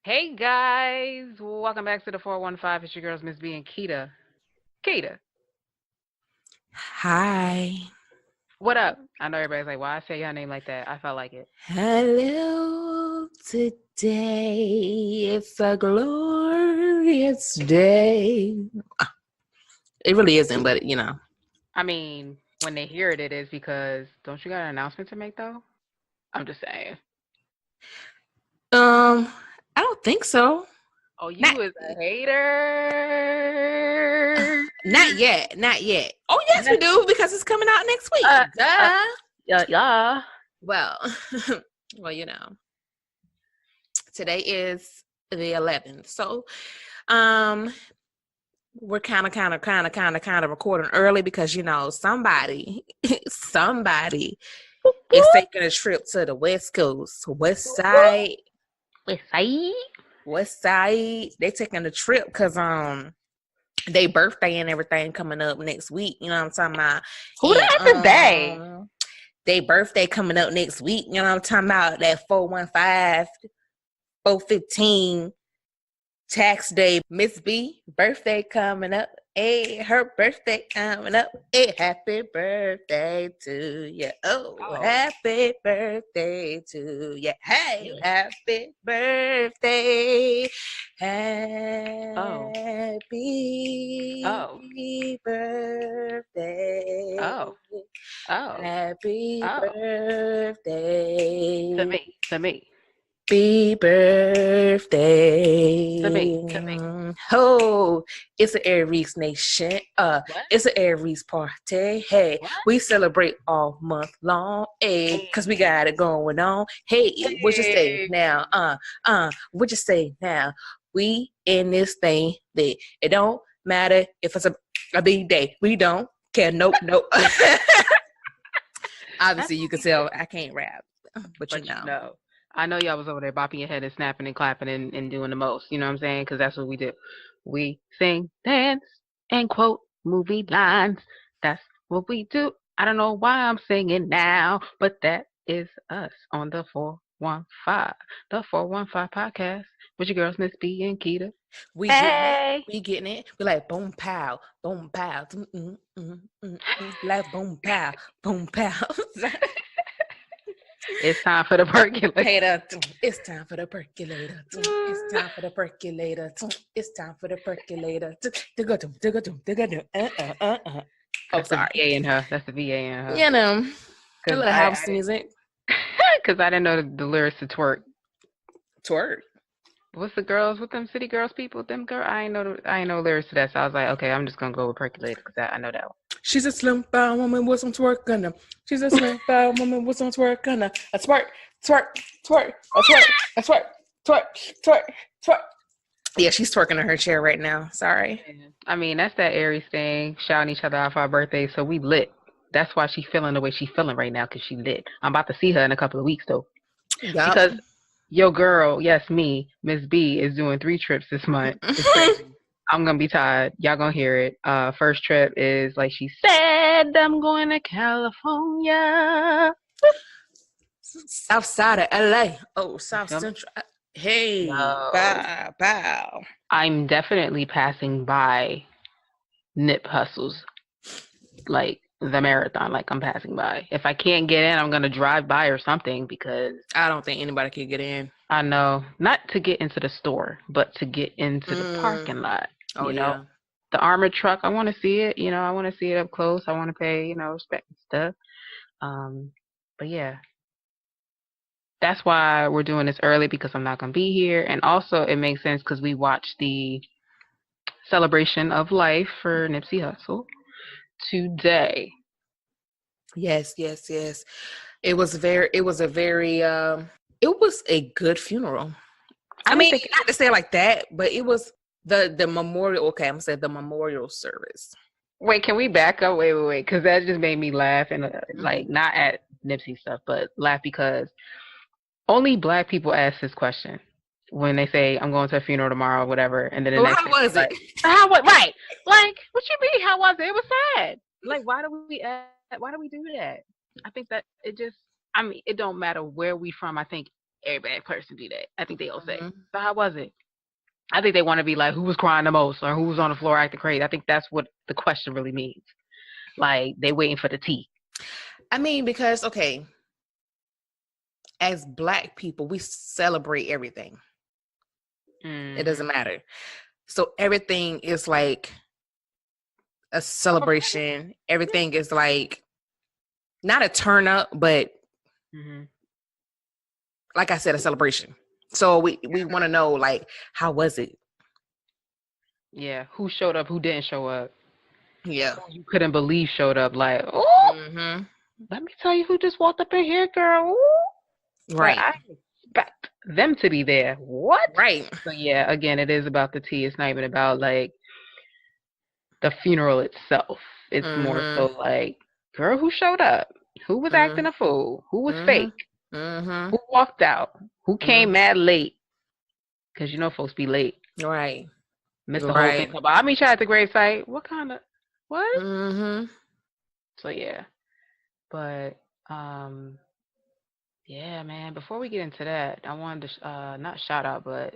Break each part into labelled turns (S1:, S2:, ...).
S1: Hey guys, welcome back to the 415. It's your girls, Miss B and Keita. Keita,
S2: Hi.
S1: what up? I know everybody's like, why I say your name like that? I felt like it.
S2: Hello. Today it's a glorious day. It really isn't, but
S1: I mean, when they hear it, it is because don't you got an announcement to make though? I'm just saying.
S2: Um, I don't think so.
S1: Oh,
S2: Not
S1: you is a hater.
S2: not yet. Not yet. Oh yes, we
S1: Yes.
S2: do because it's coming out next week.
S1: Uh, uh,
S2: Duh.
S1: yeah.
S2: Well, well, today is the 11th. So, um, we're kind of recording early because somebody somebody is taking a trip to the West Coast,
S1: Wait, say?
S2: West Side. They taking a trip because they birthday and everything coming up next week. You know what I'm talking about?
S1: Who the F is they?
S2: And they birthday coming up next week. You know what I'm talking about? That 415, 415 tax day. Miss B birthday coming up. Hey, her birthday coming up. Hey, happy birthday to you. Oh,
S1: Oh.
S2: happy birthday to you. Hey, happy birthday.
S1: Oh.
S2: Happy
S1: Oh.
S2: birthday.
S1: Oh. Oh.
S2: Happy
S1: Oh. To
S2: birthday.
S1: me. To me.
S2: Happy
S1: To
S2: birthday.
S1: me. To me.
S2: Oh, it's an Aries nation.
S1: What?
S2: It's an Aries party. Hey,
S1: What?
S2: we celebrate all month long. Hey,
S1: Hey.
S2: cause we got it going on. Hey, what you say
S1: Hey.
S2: now? What you say now? We in this thing that it don't matter if it's a big day. We don't care. Nope, nope.
S1: That's
S2: Obviously, you can
S1: what we
S2: tell
S1: do.
S2: I can't rap, but
S1: But I know y'all was over there bopping your head and snapping and clapping and doing the most. You know what I'm saying? Because that's what we do. We sing, dance, and quote movie lines. That's what we do. I don't know why I'm singing now, but that is us on the 415, the 415 podcast with your girls, Miss B and Keita.
S2: we getting it.
S1: Hey.
S2: We getting it. We like boom pow, like boom pow.
S1: It's time for the percolate.
S2: Hater, it's time for the percolator. It's time for the percolator. It's time for the percolator. Oh,
S1: That's the
S2: sorry.
S1: VA in her. That's the VA in her.
S2: You know, a
S1: Cause
S2: little
S1: I
S2: house music.
S1: Cause I didn't know the lyrics to twerk.
S2: Twerk.
S1: What's the girls? What them city girls people? Them girl? I ain't know lyrics to that. So I was like, okay, I'm just gonna go with percolator because I know that one.
S2: She's a slim fat woman with some twerk on her. She's a slim fat woman with some twerk on her. A twerk, twerk, twerk, a twerk, a twerk, twerk, twerk, twerk. Yeah, she's twerking in her chair right now. Sorry.
S1: Yeah. I mean, that's that Aries thing, shouting each other out for our birthdays. So we lit. That's why she feeling the way she feeling right now because she lit. I'm about to see her in a couple of weeks though,
S2: Yup.
S1: because your girl, yes, me, Miss B, is doing 3 trips this month. It's crazy. I'm gonna be tired. Y'all gonna hear it. First trip is like she said, I'm going to California.
S2: South side of LA. Oh,
S1: You
S2: South
S1: feel me?
S2: Central. Hey,
S1: Yo,
S2: bow, bow.
S1: I'm definitely passing by Nip Hustles, like the marathon. Like I'm passing by. If I can't get in, I'm gonna drive by or something because
S2: I don't think anybody can get in.
S1: I know not to get into the store, but to get into the
S2: Mm.
S1: parking lot.
S2: Oh
S1: You know,
S2: yeah.
S1: the armored truck. I want to see it. You know, I want to see it up close. I want to pay, respect and stuff. Um, but yeah, that's why we're doing this early because I'm not gonna be here, and also it makes sense because we watched the celebration of life for Nipsey Hussle today.
S2: Yes, yes, yes. It was a good funeral.
S1: I
S2: I
S1: didn't
S2: mean,
S1: think it
S2: not to say it like that, but it was the memorial. Okay, I'm gonna say the memorial service.
S1: Wait, can we back up? Wait, because that just made me laugh and
S2: Mm-hmm.
S1: like not at Nipsey stuff, but laugh because only black people ask this question when they say I'm going to a funeral tomorrow, or whatever, and then the
S2: Well,
S1: next
S2: how
S1: thing
S2: was
S1: they're
S2: it?
S1: like, "How what? Right? Like, what you mean? How was it? It was sad. Like, why do we ask? Why do we do that? I think that it just. I mean, it don't matter where we from. I think every black person do that. I think they all say.
S2: Mm-hmm.
S1: So how was it? I think they want to be like, who was crying the most or who was on the floor acting crazy. I think that's what the question really means. Like they waiting for the tea.
S2: I mean, because okay, as black people, we celebrate everything. It doesn't matter. So everything is like a celebration. Everything is like not a turn up, but like I said, a celebration. So we want to know, like, how was it?
S1: Yeah, who showed up, who didn't show up.
S2: Yeah.
S1: Who you couldn't believe showed up. Like, oh,
S2: Mm-hmm.
S1: let me tell you who just walked up in here, girl. Ooh. Like,
S2: Right.
S1: I expect them to be there. What?
S2: Right.
S1: So yeah, again, it is about the tea. It's not even about like the funeral itself. It's more so
S2: Mm-hmm.
S1: like, girl, who showed up? Who was acting a fool? Who was
S2: Mm-hmm.
S1: fake?
S2: Mm-hmm.
S1: Who walked out? Who came
S2: Mm-hmm.
S1: mad late? Because you know folks be late.
S2: Right.
S1: Missed the whole thing.
S2: Right.
S1: About I mean, at the gravesite. What kind of what?
S2: Mm-hmm.
S1: So yeah, but yeah, man. Before we get into that, I wanted to not shout out, but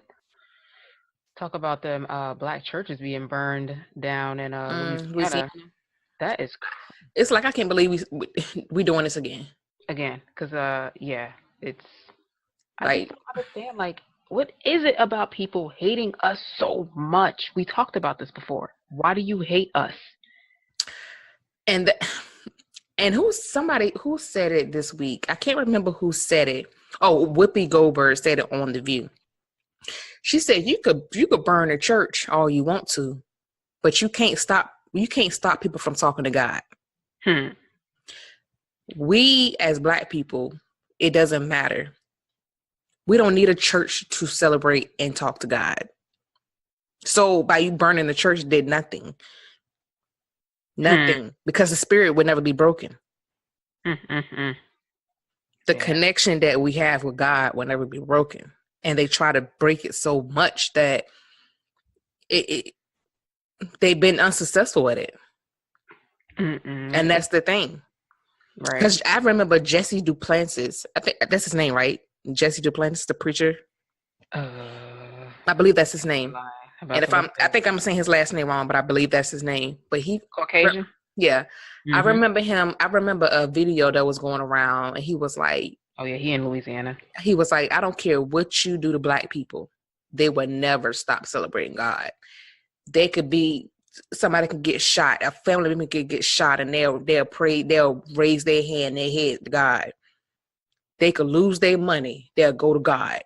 S1: talk about them black churches being burned down in
S2: Louisiana.
S1: Louisiana. That is
S2: It's like I can't believe we doing this again.
S1: again, because yeah, it's I just
S2: Like,
S1: don't understand. Like, what is it about people hating us so much? We talked about this before. Why do you hate us?
S2: and somebody who said it this week? I can't remember who said it. Oh, Whoopi Goldberg said it on The View. She said you could burn a church all you want to, but you can't stop people from talking to God. We as black people, it doesn't matter. We don't need a church to celebrate and talk to God. So by you burning the church did nothing. Nothing. Because the spirit would never be broken. The connection that we have with God will never be broken. And they try to break it so much that they've been unsuccessful at it. And that's the thing.
S1: Right.
S2: Because I remember Jesse Duplantis. I think that's his name, right? Jesse Duplantis, the preacher. I believe that's his name. And I think I'm saying his last name wrong, but I believe that's his name. But he
S1: Caucasian.
S2: Yeah. I remember him. I remember a video that was going around, and he was like,
S1: "Oh yeah, he in Louisiana."
S2: He was like, "I don't care what you do to black people, they will never stop celebrating God. They could be somebody can get shot, a family member could get shot, and they'll pray, they'll raise their hand, their head to God. They could lose their money, they'll go to God.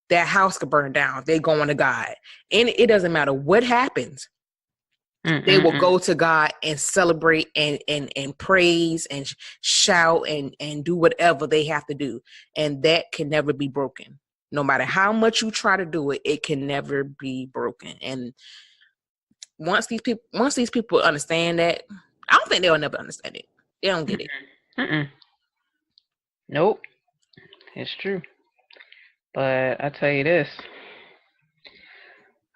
S2: Their house could burn down, they going to God, and it doesn't matter what happens." They will go to God and celebrate and praise and shout and do whatever they have to do. And that can never be broken. No matter how much you try to do it, it can never be broken. And once these people understand that, I don't think they'll never understand it. They don't get it.
S1: Nope. It's true. But I tell you this.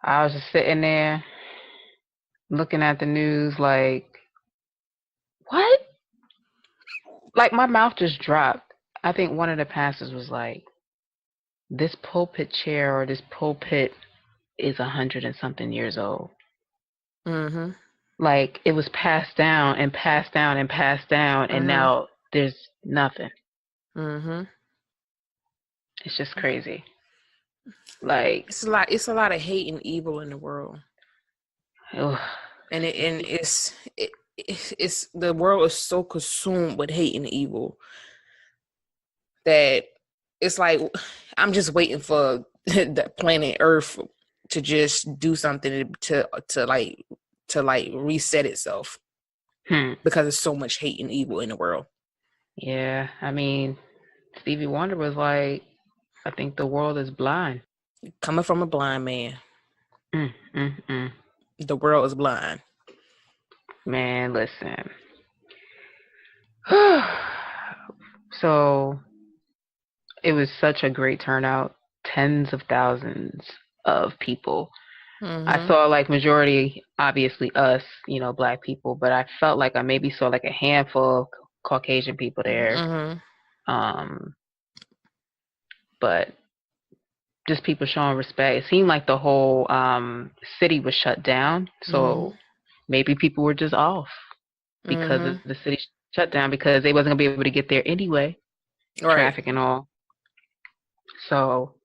S1: I was just sitting there looking at the news like, what? Like my mouth just dropped. I think one of the pastors was like, this pulpit chair or this pulpit is 100 and something years old. Like it was passed down and passed down and passed down, and now there's nothing. It's just crazy. Like
S2: it's a lot of hate and evil in the world.
S1: Ugh.
S2: And it's the world is so consumed with hate and evil that it's like I'm just waiting for the planet Earth to just do something to reset itself because there's so much hate and evil in the world.
S1: Yeah, I mean, Stevie Wonder was like, I think the world is blind.
S2: Coming from a blind man. The world is blind.
S1: Man, listen. So it was such a great turnout. Tens of thousands of people. I saw like majority, obviously us, black people, but I felt like I maybe saw like a handful of Caucasian people there. but just people showing respect. It seemed like the whole city was shut down, so maybe people were just off because of the city shut down because they wasn't gonna be able to get there anyway,
S2: Right.
S1: traffic and all. So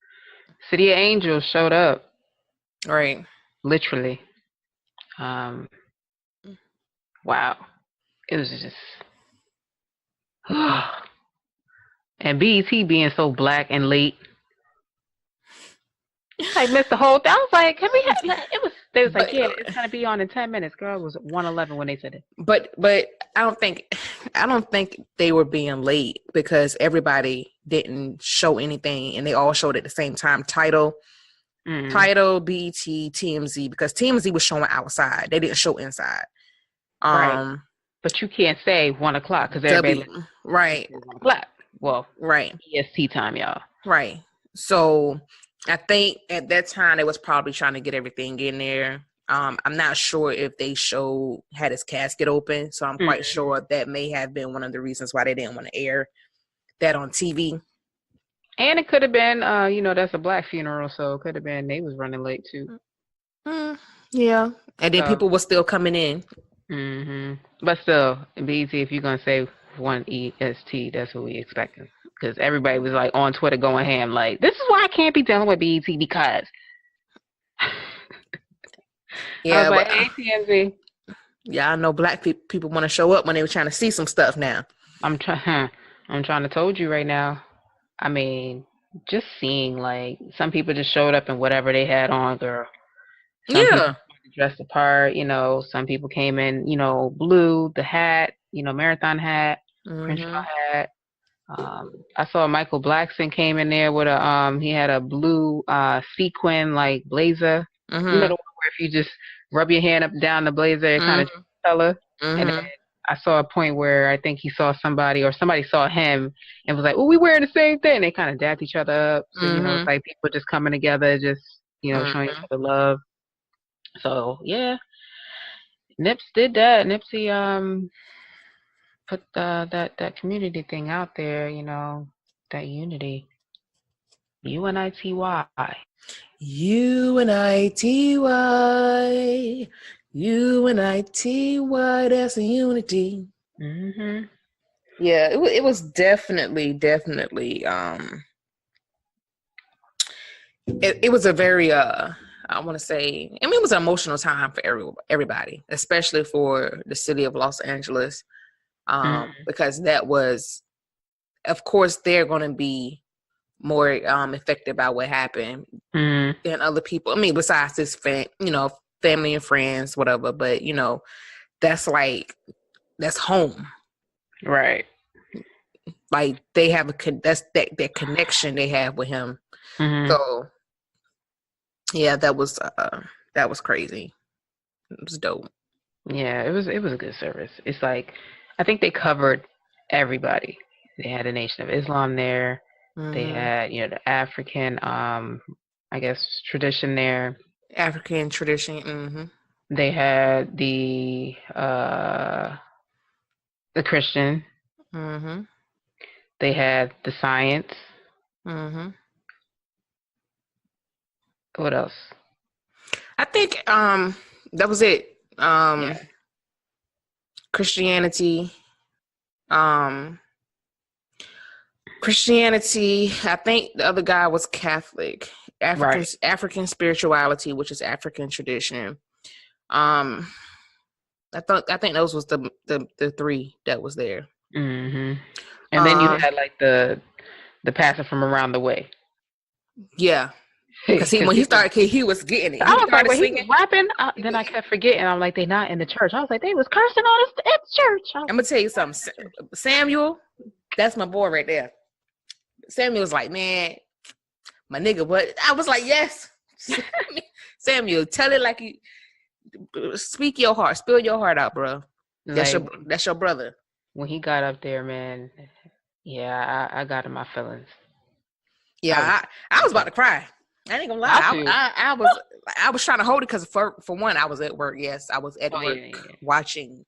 S1: City of Angels showed up,
S2: Right.
S1: literally. Um, wow, it was just and BET being so black and late. I missed the whole thing. I was like, can we have it was they was like,
S2: But
S1: yeah, it's gonna be on in 10 minutes. Girl, it was 1:11 when they said it.
S2: but I don't think they were being late because everybody didn't show anything and they all showed at the same time. Title, BET, TMZ, because TMZ was showing outside. They didn't show inside.
S1: Right. But you can't say 1:00 because everybody
S2: right.
S1: 1:00. Well,
S2: right.
S1: EST time, y'all.
S2: Right. So I think at that time they was probably trying to get everything in there. I'm not sure if they had his casket open, so I'm quite sure that may have been one of the reasons why they didn't want to air that on TV.
S1: And it could have been, that's a black funeral, so it could have been they was running late too.
S2: Yeah, and then people were still coming in.
S1: But still, BET, if you're gonna say 1 EST, that's what we expecting. Because everybody was like on Twitter going ham, like, this is why I can't be dealing with BET because.
S2: Yeah,
S1: I was like, hey, TMZ.
S2: Yeah, I know black people want to show up when they were trying to see some stuff now.
S1: I'm trying to told you right now. I mean, just seeing like some people just showed up in whatever they had on, girl. Some people dressed apart, some people came in, blue, the hat, marathon hat, Crenshaw hat. I saw Michael Blackson came in there with he had a blue sequin like blazer. You know the one where if you just rub your hand up and down the blazer, it kind of color. And then I saw a point where I think he saw somebody or somebody saw him and was like, "Oh, we wearing the same thing." They kind of dapped each other up. So it's like people just coming together, just showing each other love. So yeah, Nips did that. Nipsey put that community thing out there, that unity. UNITY.
S2: UNITY. UNITY. That's a unity. Yeah, it was definitely. It was a very I want to say, I mean, it was an emotional time for everybody, especially for the city of Los Angeles, because that was, of course, they're going to be more affected by what happened than other people. I mean, besides this, family and friends, whatever. But that's home,
S1: right?
S2: Like they have that's that connection they have with him. So. Yeah, that was crazy. It was dope.
S1: Yeah, it was a good service. It's like I think they covered everybody. They had the Nation of Islam there. They had the African I guess tradition there.
S2: African tradition.
S1: They had the Christian. They had the science. What else?
S2: I think that was it. Christianity. Christianity. I think the other guy was Catholic. African spirituality, which is African tradition. I think those was the three that was there.
S1: And then you had like the pastor from around the way.
S2: Yeah. Because when he started, he was getting it.
S1: I was like, when he was rapping, then I kept forgetting. I'm like, they not in the church. I was like, they was cursing on us at church.
S2: I'm gonna tell you something, Samuel. That's my boy right there. Samuel was like, man, my nigga. What? I was like, yes, Samuel. Tell it like you speak your heart, spill your heart out, bro. That's your brother.
S1: When he got up there, man. Yeah, I got in my feelings.
S2: Yeah, I was about to cry. I ain't gonna lie. I was trying to hold it because for one, I was at work. Yes, I was at work watching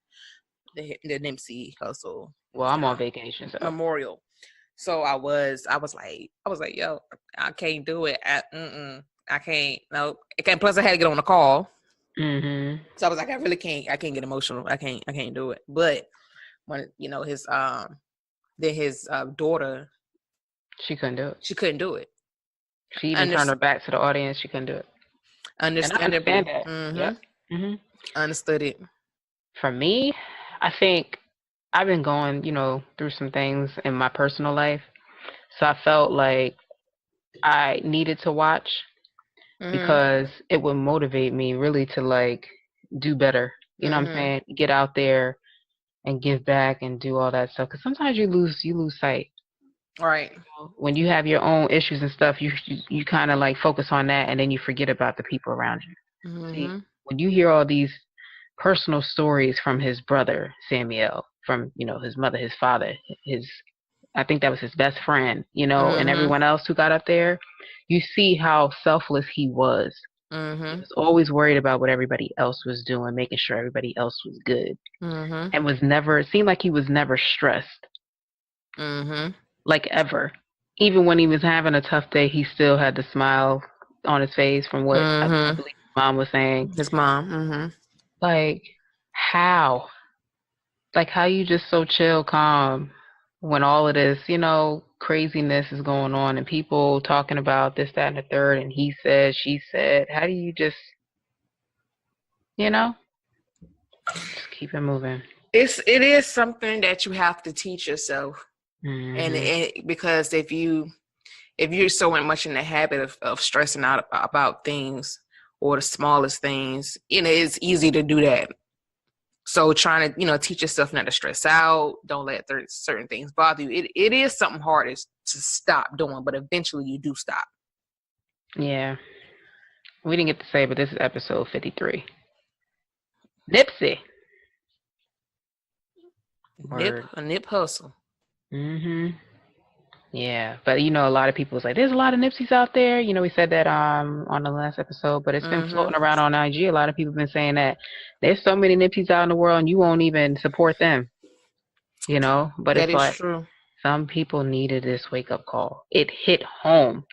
S2: the Nipsey Hussle.
S1: Well, I'm on vacation, so.
S2: Memorial. So I was like, yo, I can't do it. I can't. No, I can't. Plus, I had to get on the call.
S1: Mm-hmm.
S2: So I was like, I can't get emotional. I can't do it. But when his daughter,
S1: She couldn't do it.
S2: she couldn't do it.
S1: She even turned her back to the audience. She couldn't do it. And I understand
S2: Understandably.
S1: that. Yep. Mm-hmm.
S2: Understood it.
S1: For me, I think I've been going, through some things in my personal life. So I felt like I needed to watch because it would motivate me really to like do better. You know what I'm saying? Get out there and give back and do all that stuff. Because sometimes you lose sight.
S2: Right.
S1: When you have your own issues and stuff, you kind of like focus on that, and then you forget about the people around you. See, when you hear all these personal stories from his brother Samuel, from his mother, his father, I think that was his best friend, and everyone else who got up there, you see how selfless he was. He was always worried about what everybody else was doing, making sure everybody else was good, and it seemed like he was never stressed, like ever. Even when he was having a tough day, he still had the smile on his face from what I believe his mom was saying.
S2: His mom.
S1: Like, how? Like, how you just so chill, calm when all of this, craziness is going on and people talking about this, that, and the third, and he said, she said. How do you just keep it moving?
S2: It is something that you have to teach yourself, and because if you're so much in the habit of stressing out about things or the smallest things, it's easy to do that. So trying to, teach yourself not to stress out, don't let certain things bother you. It is something hard to stop doing, but eventually you do stop.
S1: Yeah. We didn't get to say, but this is episode 53. Nipsey.
S2: Nip Hussle.
S1: Yeah, but a lot of people was like, there's a lot of Nipseys out there. We said that on the last episode, but it's been floating around on IG. A lot of people have been saying that there's so many Nipseys out in the world and you won't even support them. But
S2: That
S1: it's
S2: is
S1: like
S2: true.
S1: some people needed this wake up call. It hit home.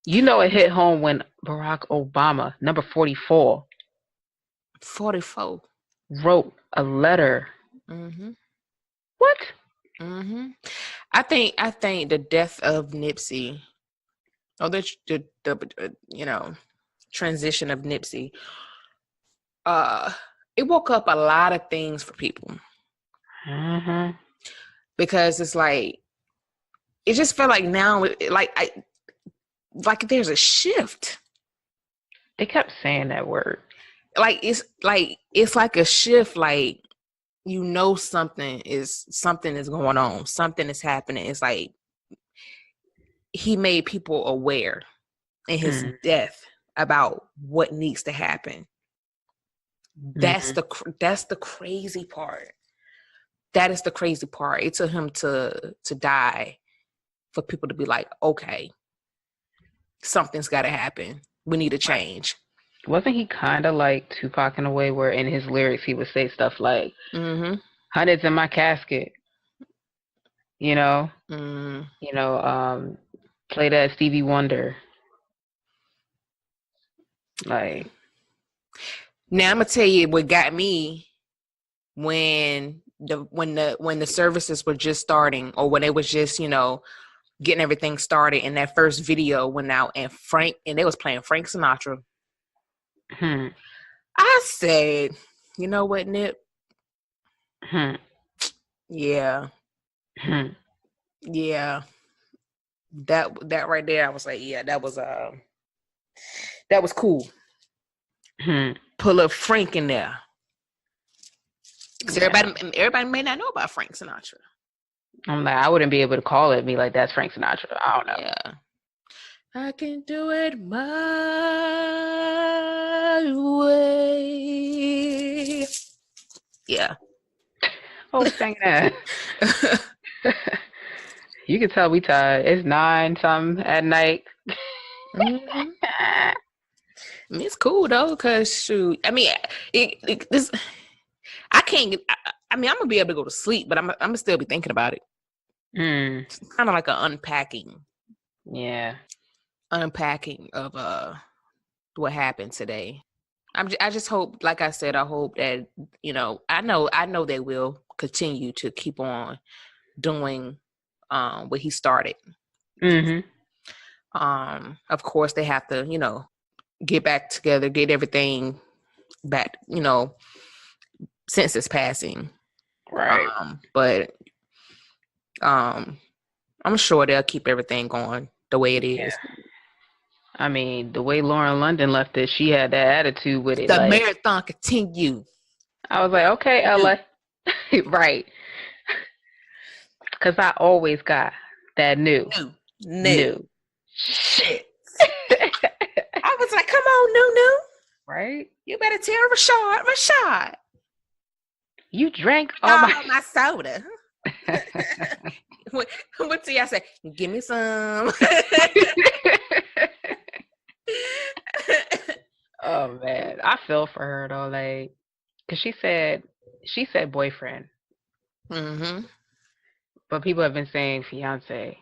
S1: It hit home when Barack Obama, number 44,
S2: 44,
S1: wrote a letter. What?
S2: I think the death of Nipsey, or the transition of Nipsey, it woke up a lot of things for people. Because it's like, it just felt like now, like there's a shift.
S1: They kept saying that word.
S2: It's like a shift. Like, something is going on. Something is happening. It's like he made people aware in his death about what needs to happen. That's the crazy part. That is the crazy part. It took him to die for people to be like, okay, something's got to happen. We need a change.
S1: Wasn't he kind of like Tupac in a way where in his lyrics he would say stuff like, hundreds in my casket, play that Stevie Wonder. Like,
S2: now I'm gonna tell you what got me when the services were just starting, or when it was just getting everything started, and that first video went out and they was playing Frank Sinatra. I said, you know what, Nip? Yeah. Yeah. That right there, I was like, yeah, that was cool. Pull up Frank in there. Because everybody may not know about Frank Sinatra.
S1: I'm like, I wouldn't be able to call it me like that's Frank Sinatra. I don't know.
S2: Yeah. I can do it my way. Yeah.
S1: Oh, sang that. You can tell we tired. It's 9-something at night.
S2: I mean, it's cool though, cause shoot, I mean, I can't. I mean, I'm gonna be able to go to sleep, but I'm gonna still be thinking about it.
S1: Mm.
S2: It's kind of like an
S1: Yeah.
S2: unpacking of what happened today. I just hope, like I said, I hope that, you know, I know they will continue to keep on doing what he started.
S1: Mm-hmm.
S2: Of course they have to, you know, get back together, get everything back, you know, since his passing.
S1: Right.
S2: But I'm sure they'll keep everything going the way it
S1: Yeah.
S2: is.
S1: I mean, the way Lauren London left it, she had that attitude with it.
S2: The
S1: Like,
S2: marathon continue.
S1: I was like, okay, Ella. Right. Because I always got that
S2: No.
S1: new.
S2: Shit. I was like, come on, no.
S1: Right?
S2: You better tell Rashad.
S1: You drank all
S2: All
S1: my
S2: my soda. What do y'all say? Give me some.
S1: Oh man, I feel for her though, like, cause she said boyfriend,
S2: Mm-hmm.
S1: but people have been saying fiance,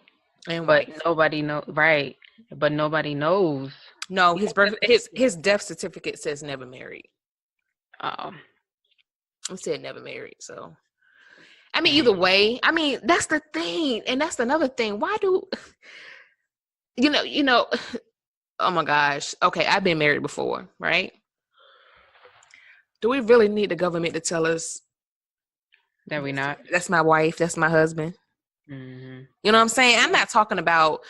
S2: And
S1: but
S2: wife.
S1: nobody know right, but nobody knows.
S2: No, his death certificate says never married.
S1: Um,
S2: It said never married. So I mean,
S1: dang.
S2: either way, I mean, that's the thing, and that's another thing. Why do you know? Oh my gosh. Okay, I've been married before, right? Do we really need the government to tell us
S1: That we not.
S2: that's my wife, that's my husband?
S1: Mm-hmm.
S2: You know what I'm saying? I'm not talking about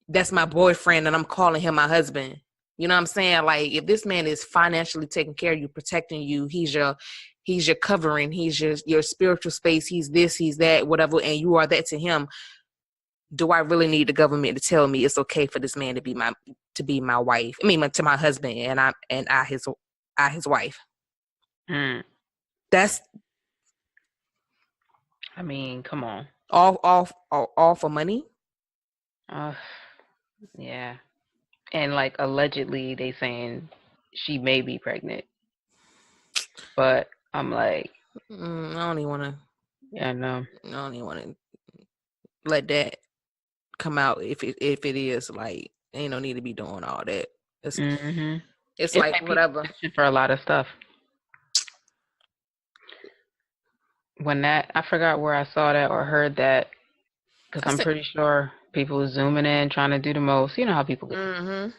S2: that's my boyfriend and I'm calling him my husband. You know what I'm saying? Like, if this man is financially taking care of you, protecting you, he's your covering, he's your spiritual space, he's this, he's that, whatever, and you are that to him. Do I really need the government to tell me it's okay for this man to be my wife? I mean, to my husband, and I his wife.
S1: Mm.
S2: That's
S1: I mean, come on.
S2: all for money.
S1: Uh, yeah. And like allegedly, they saying she may be pregnant, but I'm like,
S2: I don't even want to.
S1: yeah, no.
S2: I don't even want to let that come out. If it is, like, ain't no need to be doing all that.
S1: Mm-hmm.
S2: It's
S1: It's
S2: like
S1: like people
S2: whatever.
S1: fishing for a lot of stuff. When that, I forgot where I saw that or heard that, because
S2: I
S1: I'm
S2: said,
S1: pretty sure people was zooming in, trying to do the most. You know how people get,
S2: mm-hmm.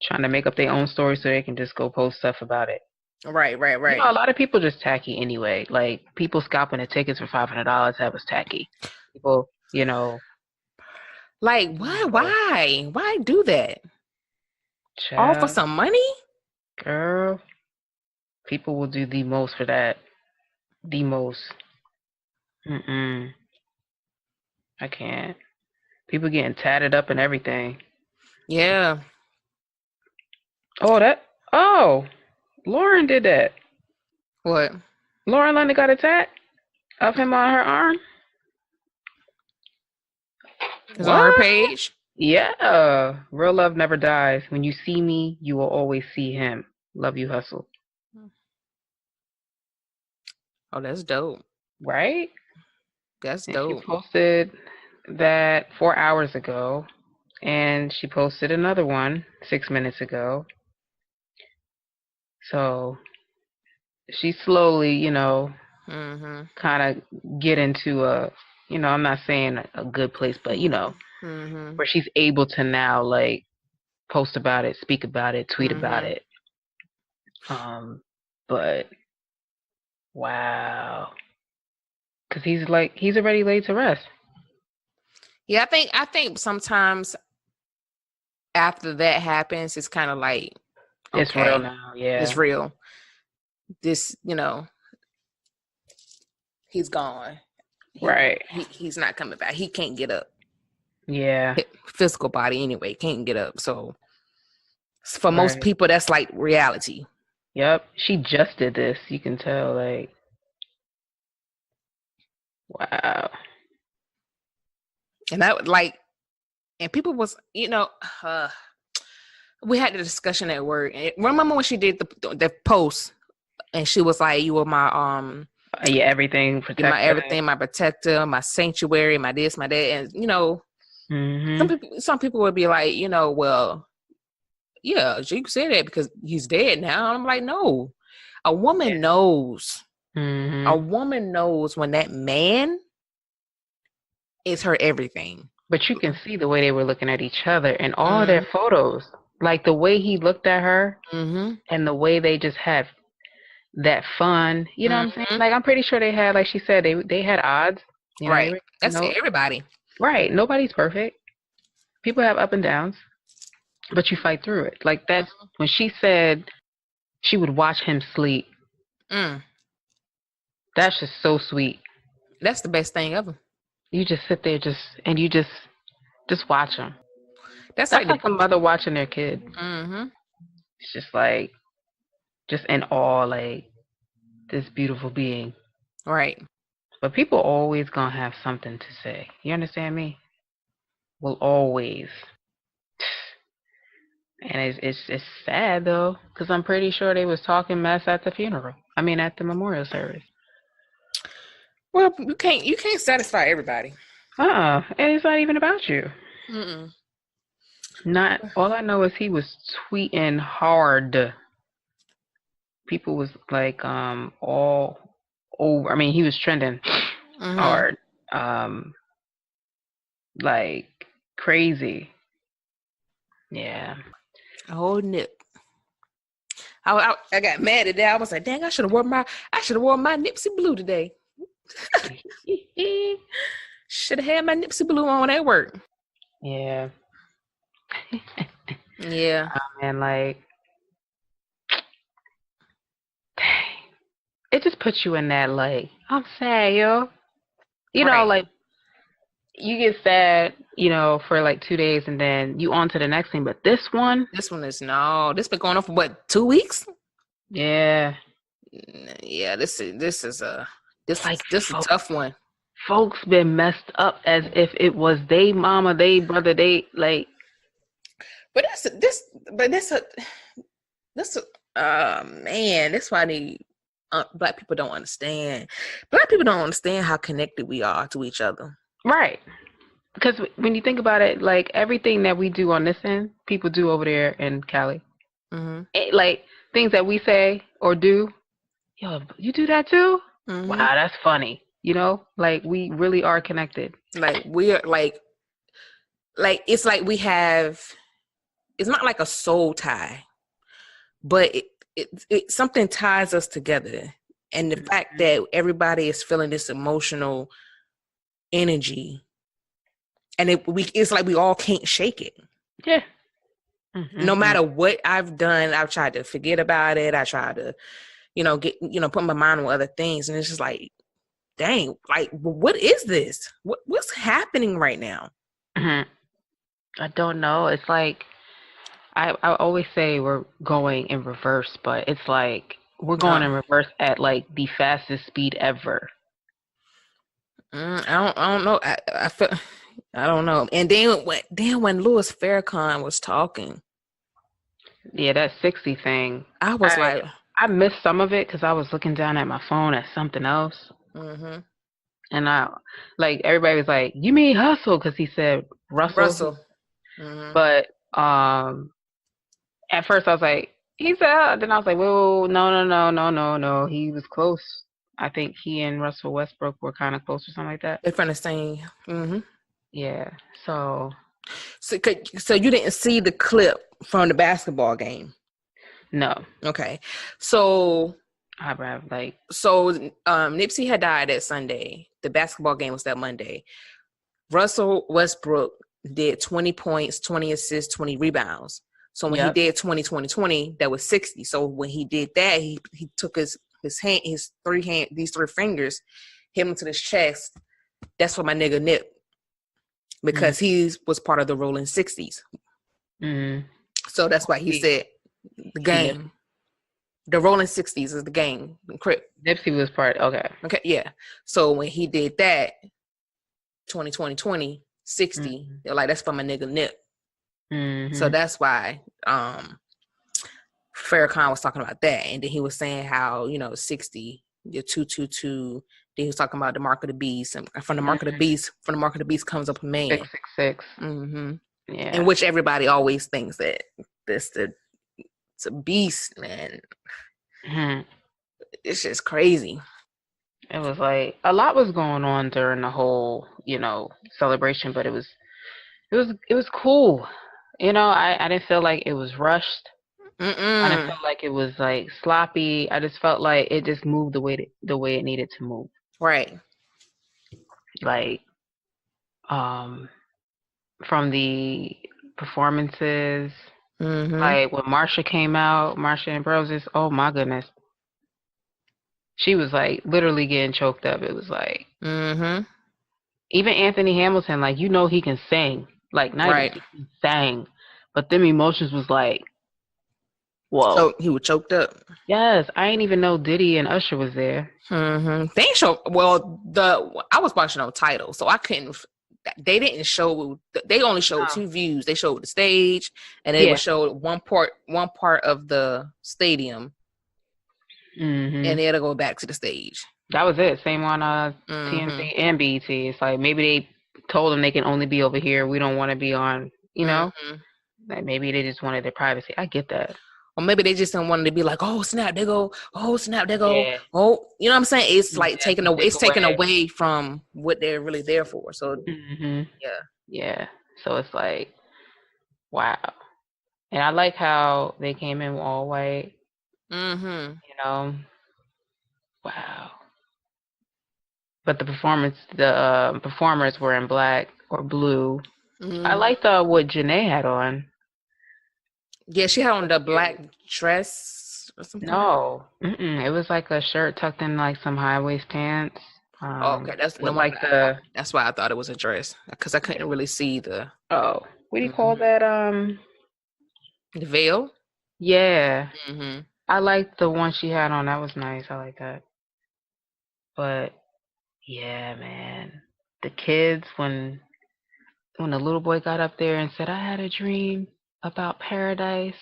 S1: trying to make up their own story so they can just go post stuff about it. You
S2: Right.
S1: know, a lot of people just tacky anyway. Like people scalping the tickets for $500, that was tacky. People,
S2: Like, why? Why do that? All for
S1: child,
S2: some money?
S1: girl, people will do the most for that. The most. Mm-mm. I can't. People getting tatted up and everything.
S2: Yeah.
S1: Oh, Lauren did that.
S2: What?
S1: Lauren London got a tat of him on her arm.
S2: It's on her
S1: What?
S2: page.
S1: Yeah. Real love never dies. When you see me, you will always see him. Love you, Hustle.
S2: Oh, that's dope.
S1: Right?
S2: That's
S1: And she
S2: dope.
S1: posted that 4 hours ago. And she posted another one 6 minutes ago. So she slowly,
S2: Mm-hmm.
S1: kind of get into I'm not saying a good place, but
S2: Mm-hmm.
S1: where she's able to now like post about it, speak about it, tweet about
S2: Mm-hmm.
S1: it. But wow, because he's already laid to rest.
S2: Yeah, I think sometimes after that happens, it's kind of like,
S1: It's real
S2: okay,
S1: now. Yeah.
S2: it's real. This, he's gone.
S1: Right.
S2: He's not coming back. He can't get up.
S1: Yeah.
S2: Physical body anyway can't get up. So for most
S1: Right.
S2: people, that's like reality.
S1: Yep. She just did this. You can tell. Like, wow.
S2: And that and people was, we had the discussion at work. And remember when she did the post and she was like, "You were my
S1: Yeah, everything
S2: You're my
S1: protector.
S2: everything, my protector, my sanctuary, my this, my that. And
S1: Mm-hmm.
S2: some people would be like, well, yeah, you can say that because he's dead now. And I'm like, no. A
S1: Yeah.
S2: woman knows. A
S1: Mm-hmm.
S2: woman knows when that man is her everything.
S1: But you can see the way they were looking at each other in all their
S2: Mm-hmm.
S1: photos. Like the way he looked at her
S2: Mm-hmm.
S1: and the way they just had that fun. You know what I'm saying?
S2: Mm-hmm.
S1: Like I'm pretty sure they had, like she said, they had odds. You know, they
S2: Right.
S1: were,
S2: That's everybody.
S1: right. Nobody's perfect. People have up and downs, but you fight through it. Like that's when she said she would watch him sleep.
S2: Mm.
S1: That's just so sweet.
S2: That's the best thing ever.
S1: You just sit there, and you just watch him.
S2: That's like
S1: That's
S2: the.
S1: like a mother watching their kid.
S2: Mm-hmm.
S1: It's just like just in awe, like this beautiful being.
S2: Right.
S1: But people always gonna have something to say. You understand me? Will always. And it's sad though, because I'm pretty sure they was talking mess at the funeral. I mean, at the memorial service.
S2: Well, you can't satisfy everybody.
S1: And it's not even about you.
S2: Mm-mm.
S1: Not all I know is he was tweeting hard. People was like all over. I mean, he was trending
S2: Mm-hmm.
S1: hard, um, like crazy. Yeah.
S2: Oh, Nip. I got mad at that. I was like, dang, I should have worn my Nipsey blue today. Should have had my Nipsey blue on at work.
S1: Yeah.
S2: Yeah.
S1: And like, it just puts you in that like, I'm sad, yo. You know,
S2: Right.
S1: like you get sad, for like 2 days, and then you on to the next thing. But this one,
S2: This one is no. This been going on for what, 2 weeks?
S1: yeah,
S2: Yeah. This is
S1: it's like
S2: this a tough one.
S1: folks been messed up as if it was they mama, they brother, they like.
S2: But this man. That's why black people don't understand. Black people don't understand how connected we are to each other.
S1: Right. Because when you think about it, like everything that we do on this end, people do over there in Cali.
S2: Mm-hmm.
S1: Like things that we say or do, yo, you do that too?
S2: Mm-hmm.
S1: Wow, that's funny. Like we really are connected.
S2: Like we're like it's like we have. It's not like a soul tie, but it something ties us together, and the fact that everybody is feeling this emotional energy, and it's like we all can't shake it.
S1: Yeah.
S2: No matter what I've done, I've tried to forget about it. I tried to, put my mind on other things, and it's just like, dang, like, what is this? What's happening right now?
S1: I don't know. It's like I always say we're going in reverse, but it's like we're going in reverse at like the fastest speed ever.
S2: I don't know. I feel I don't know. And then when Louis Farrakhan was talking,
S1: Yeah, that 60 thing.
S2: I was like,
S1: I missed some of it because I was looking down at my phone at something else.
S2: mm-hmm.
S1: And like everybody was like, "You mean Hustle?" Because he said Russell.
S2: Mm-hmm.
S1: But at first I was like, he said. Then I was like, "Whoa, no. He was close. I think he and Russell Westbrook were kind of close or something like that."
S2: They're from the same. Mm-hmm.
S1: Yeah. So
S2: you didn't see the clip from the basketball game?
S1: no.
S2: Okay. So Nipsey had died that Sunday. The basketball game was that Monday. Russell Westbrook did 20 points, 20 assists, 20 rebounds. So when he did 20, that was 60. So when he did that, he took his hand, these three fingers, hit him to his chest. That's for my nigga Nip, because he was part of the Rolling 60s.
S1: Mm-hmm.
S2: So that's why he said the game. The Rolling 60s is the gang.
S1: Nipsey was part. Okay,
S2: yeah. So when he did that, 20, 60, they're like, that's for my nigga Nip.
S1: Mm-hmm.
S2: So that's why Farrakhan was talking about that. And then he was saying how, 60 your 222. Then he was talking about the mark of the beast, and from the mark of the beast, comes up a man.
S1: 666.
S2: Mm-hmm.
S1: Yeah.
S2: In which everybody always thinks that it's a beast, man.
S1: Mm-hmm.
S2: It's just crazy.
S1: It was like a lot was going on during the whole, celebration, but it was cool. I didn't feel like it was rushed. I didn't
S2: Mm-mm.
S1: feel like it was like sloppy. I just felt like it just moved the way it needed to move.
S2: Right.
S1: Like from the performances,
S2: Mm-hmm.
S1: like when Marsha came out, Marsha Ambrosius, oh my goodness. She was like literally getting choked up. It was like
S2: Mm-hmm.
S1: even Anthony Hamilton, like he can sing. Like not even
S2: Right.
S1: he sang. But them emotions was like, whoa.
S2: So he was choked up.
S1: Yes, I didn't even know Diddy and Usher was there.
S2: Mm-hmm. They show well. I was watching on Tidal, so I couldn't. They didn't show. They only showed
S1: Oh.
S2: two views. They showed the stage, and they would show one part of the stadium, and then it'll go back to the stage.
S1: That was it. Same on
S2: Mm-hmm.
S1: TNT and BET. It's like maybe they told them they can only be over here. We don't want to be on.
S2: Mm-hmm.
S1: Like maybe they just wanted their privacy. I get that.
S2: Or maybe they just don't want to be like, oh snap, they go, oh snap, they go,
S1: Yeah.
S2: oh, you know what I'm saying? It's like
S1: Yeah,
S2: taking away. It's taken away from what they're really there for. So
S1: yeah. So it's like, wow. And I like how they came in all white.
S2: Mm-hmm.
S1: Wow. But the performers were in black or blue.
S2: Mm-hmm.
S1: I liked what Janae had on.
S2: Yeah, she had on the black dress or something.
S1: No, it was like a shirt tucked in like some high waist pants.
S2: Okay, that's no
S1: like
S2: that's why I thought it was a dress because I couldn't really see the.
S1: Oh, what do you call that?
S2: The veil.
S1: Yeah,
S2: Mm-hmm.
S1: I liked the one she had on. That was nice. I like that. But yeah, man, the kids when the little boy got up there and said, "I had a dream about paradise,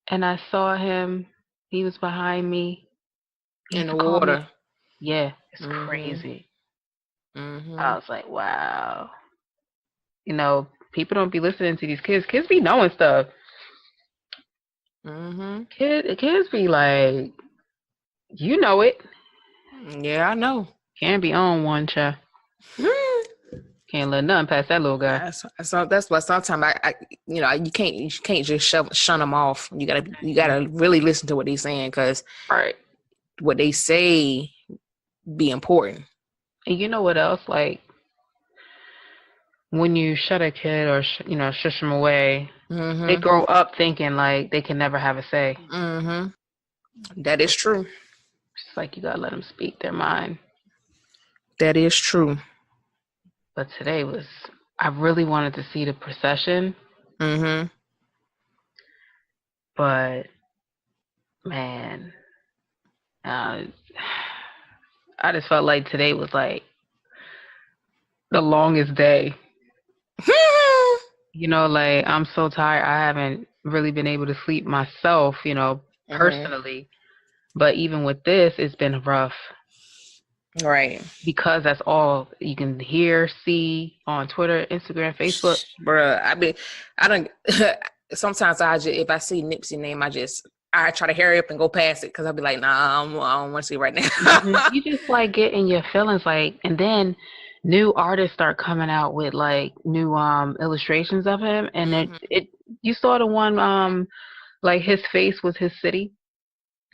S1: and I saw him. He was behind me. He
S2: In
S1: used
S2: the
S1: to call me."
S2: water.
S1: Yeah, it's crazy.
S2: Mm-hmm.
S1: I was like, wow. People don't be listening to these kids. Kids be knowing stuff.
S2: Mm-hmm.
S1: Kids be like, you know it.
S2: Yeah, I know.
S1: Can't be on one, child. Can't let nothing past that little guy.
S2: That's why sometimes you can't just shun them off. You gotta really listen to what they're saying because
S1: Right.
S2: what they say be important.
S1: And you know what else? Like when you shut a kid or shush them away, they grow up thinking like they can never have a say.
S2: That is true.
S1: It's like you gotta let them speak their mind.
S2: That is true.
S1: But today I really wanted to see the procession. But man, I just felt like today was like the longest day. Like I'm so tired. I haven't really been able to sleep myself, personally. But even with this, it's been rough.
S2: Right.
S1: Because that's all you can hear, see on Twitter, Instagram, Facebook.
S2: Bruh, I don't. Sometimes if I see Nipsey name, I try to hurry up and go past it because I'll be like, nah, I don't want to see it right now.
S1: You just like get in your feelings, like, and then new artists start coming out with like new illustrations of him, and you saw the one like his face was his city,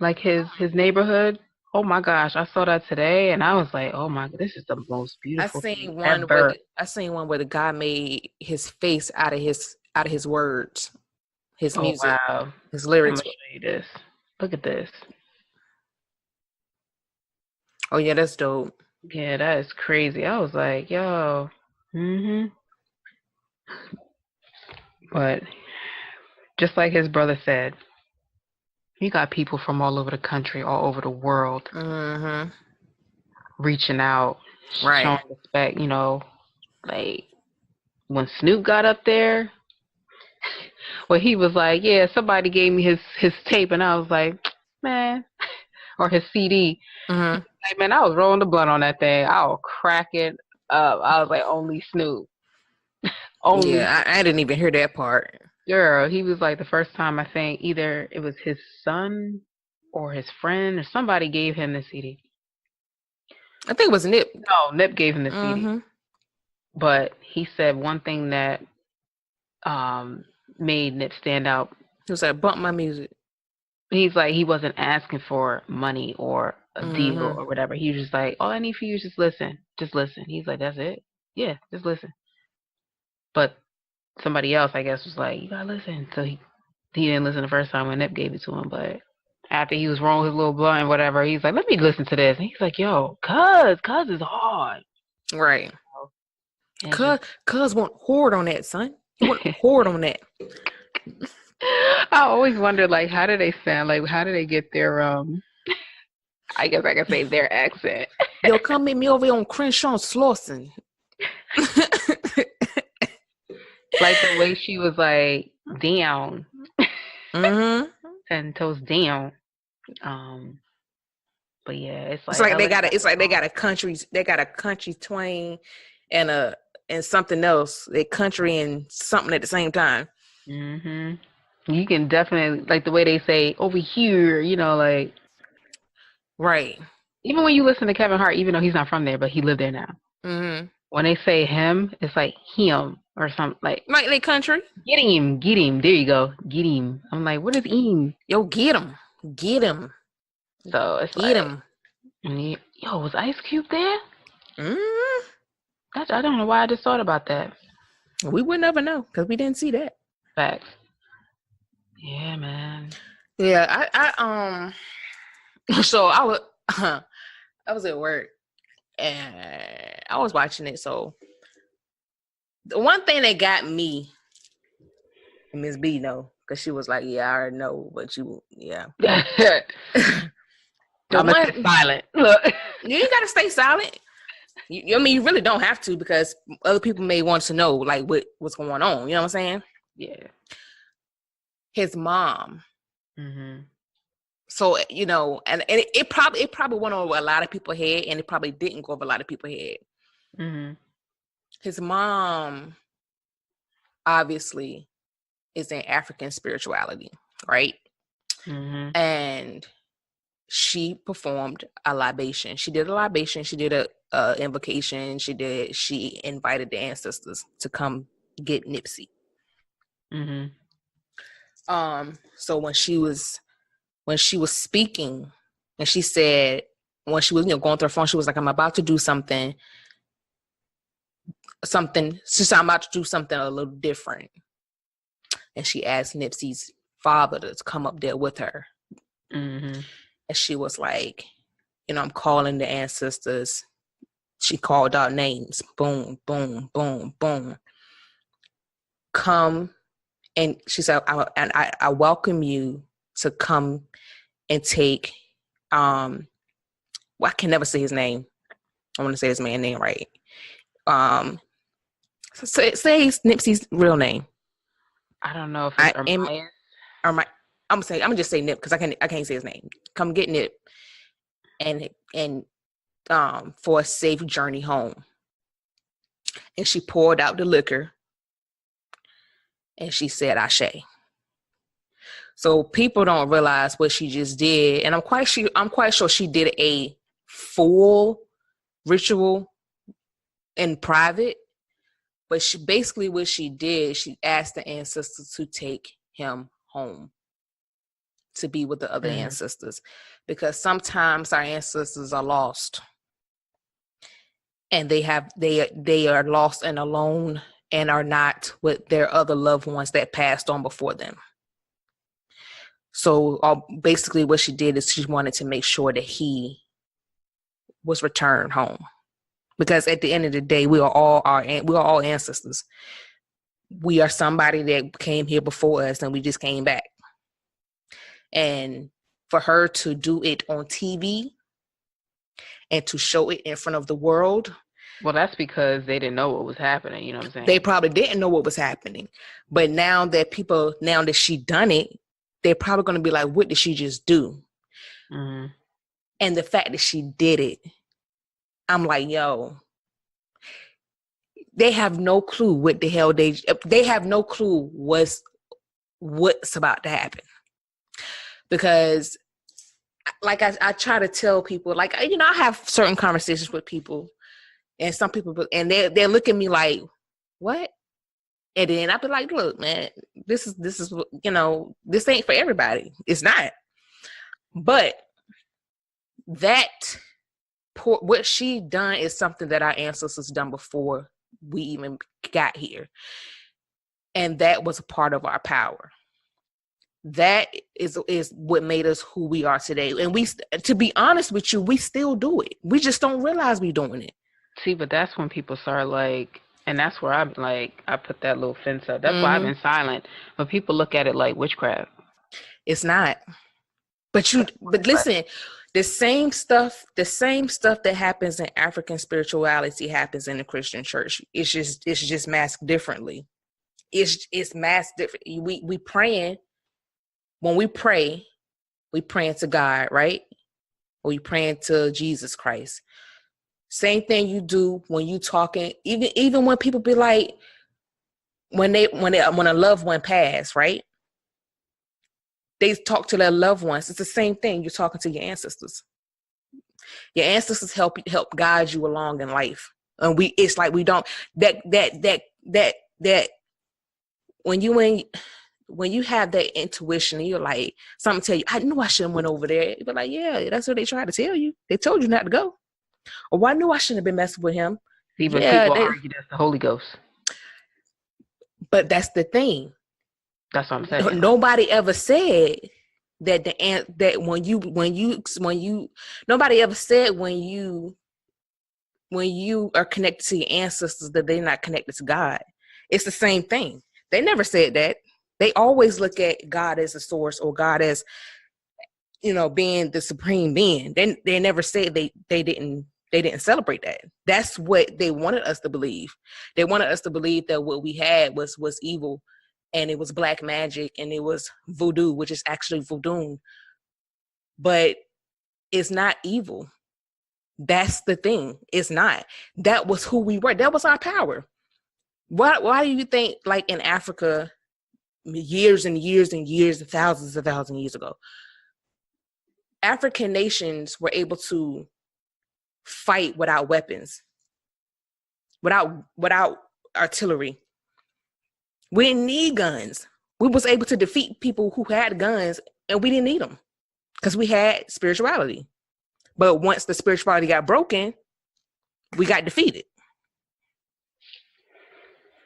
S1: like his neighborhood. Oh my gosh, I saw that today, and I was like, oh my, this is the most beautiful thing ever.
S2: I seen one where the guy made his face out of his words, his music,
S1: wow.
S2: his lyrics.
S1: I'm gonna show you this. Look at this.
S2: Oh yeah, that's dope.
S1: Yeah, that is crazy. I was like, yo. But just like his brother said, you got people from all over the country, all over the world, reaching out, showing respect. Like when Snoop got up there, well, he was like, yeah, somebody gave me his tape, and I was like, man. or his CD.
S2: Mm-hmm.
S1: Like, man, I was rolling the blunt on that thing. I was cracking up. I was like, only Snoop. Only
S2: Yeah, I didn't even hear that part.
S1: girl. He was like the first time I think either it was his son or his friend or somebody gave him the CD.
S2: I think it was Nip.
S1: No, Nip gave him the CD.
S2: Mm-hmm.
S1: But he said one thing that um made Nip stand out.
S2: He was like, bump my music.
S1: He's like he wasn't asking for money or a deal
S2: Mm-hmm.
S1: or whatever. He was just like, all I need for you is just listen. Just listen. He's like, that's it? Yeah, just listen. But somebody else I guess was like, you gotta listen. So he didn't listen the first time when Nip gave it to him, but after he was rolling his little blunt and whatever, he's like, let me listen to this. And he's like, yo, cuz is hard.
S2: Right.
S1: And it's just,
S2: Cuz want hoard on that, son. He want hoard on that.
S1: I always wondered, like, how do they sound? Like, how do they get their I guess I can say their accent.
S2: Yo, come meet me over here on Crenshaw and Slauson.
S1: Like the way she was like down,
S2: Mm-hmm.
S1: 10 toes down. But yeah, it's
S2: It's
S1: like
S2: like
S1: LA
S2: they got a country twang and something else. They country and something at the same time.
S1: Mhm. You can definitely like the way they say over here, like
S2: Right.
S1: even when you listen to Kevin Hart, even though he's not from there, but he lived there now.
S2: Mm-hmm.
S1: When they say him, it's like him or something like
S2: Like they country.
S1: get him, get him. There you go, get him. I'm like, what is him?
S2: Yo, get him. Get him.
S1: So it's
S2: Get
S1: like,
S2: him.
S1: yo, was Ice Cube there?
S2: Mm-hmm.
S1: I don't know why I just thought about that.
S2: We would never know because we didn't see that.
S1: Facts. Yeah, man.
S2: Yeah, I so I was at work and I was watching it. So the one thing that got me, Miss B know, because she was like, yeah, I already know, but yeah.
S1: I'm gonna stay silent. Look,
S2: You ain't gotta stay silent. I mean, you really don't have to because other people may want to know like what's going on. You know what I'm saying?
S1: yeah.
S2: His mom.
S1: Mm-hmm.
S2: So and it probably went over a lot of people's head, and it probably didn't go over a lot of people's head.
S1: Mm-hmm.
S2: His mom obviously is in African spirituality, right?
S1: Mm-hmm.
S2: And she performed a libation. She did a libation. She did a invocation. She invited the ancestors to come get Nipsey.
S1: Mm-hmm.
S2: So when she was speaking, and she said when she was going through her phone, she was like, I'm about to do something. She said, I'm about to do something a little different. And she asked Nipsey's father to come up there with her.
S1: Mm-hmm.
S2: And she was like, I'm calling the ancestors. She called out names. Boom, boom, boom, boom. Come. And she said, I welcome you to come and take, I can never say his name. I want to say his man's name right. Say Nipsey's real name.
S1: I don't know if it's
S2: I'm gonna just say Nip because I can't say his name. Come get Nip and for a safe journey home. And she poured out the liquor and she said Ashe. So people don't realize what she just did, and I'm quite sure she did a full ritual in private. But what she did, she asked the ancestors to take him home to be with the other ancestors, because sometimes our ancestors are lost, and they are lost and alone and are not with their other loved ones that passed on before them. So basically what she did is she wanted to make sure that he was returned home. Because at the end of the day, we are all ancestors. We are somebody that came here before us and we just came back. And for her to do it on TV and to show it in front of the world.
S1: Well, that's because they didn't know what was happening. You know what I'm saying?
S2: They probably didn't know what was happening. But now that she done it, they're probably going to be like, what did she just do?
S1: Mm-hmm.
S2: And the fact that she did it, I'm like, yo, they have no clue what the hell they have no clue what's about to happen. Because like I try to tell people, like, you know, I have certain conversations with people, and some people, and they look at me like, what? And then I be like, look, man, this is, you know, this ain't for everybody. It's not. But what she done is something that our ancestors done before we even got here. And that was a part of our power. That is what made us who we are today. And we, to be honest with you, we still do it. We just don't realize we're doing it.
S1: See, but that's when people start like, and that's where I'm like, I put that little fence up. That's why I've been silent. But people look at it like witchcraft.
S2: It's not. But listen, the same stuff that happens in African spirituality happens in the Christian church. It's just masked differently. It's masked different. We praying. When we pray, we praying to God, right? Or we praying to Jesus Christ. Same thing you do when you talking, even when people be like, when a loved one pass, right? They talk to their loved ones. It's the same thing. You're talking to your ancestors. Your ancestors help guide you along in life. And it's like we don't that when you have that intuition, you're like, something tell you, I knew I shouldn't went over there. You be like, yeah, that's what they tried to tell you. They told you not to go. Or, well, I knew I shouldn't have been messing with him.
S1: Even people argue that's the Holy Ghost.
S2: But that's the thing.
S1: That's what I'm saying.
S2: Nobody ever said that nobody ever said when you are connected to your ancestors that they're not connected to God. It's the same thing. They never said that. They always look at God as a source, or God as, you know, being the supreme being. They never said they didn't celebrate that. That's what they wanted us to believe. They wanted us to believe that what we had was evil, and it was black magic, and it was voodoo, which is actually voodoo. But it's not evil. That's the thing. It's not. That was who we were. That was our power. Why do you think, like in Africa, years and years and years, thousands of years ago, African nations were able to fight without weapons, without artillery? We didn't need guns. We was able to defeat people who had guns, and we didn't need them because we had spirituality. But once the spirituality got broken, we got defeated.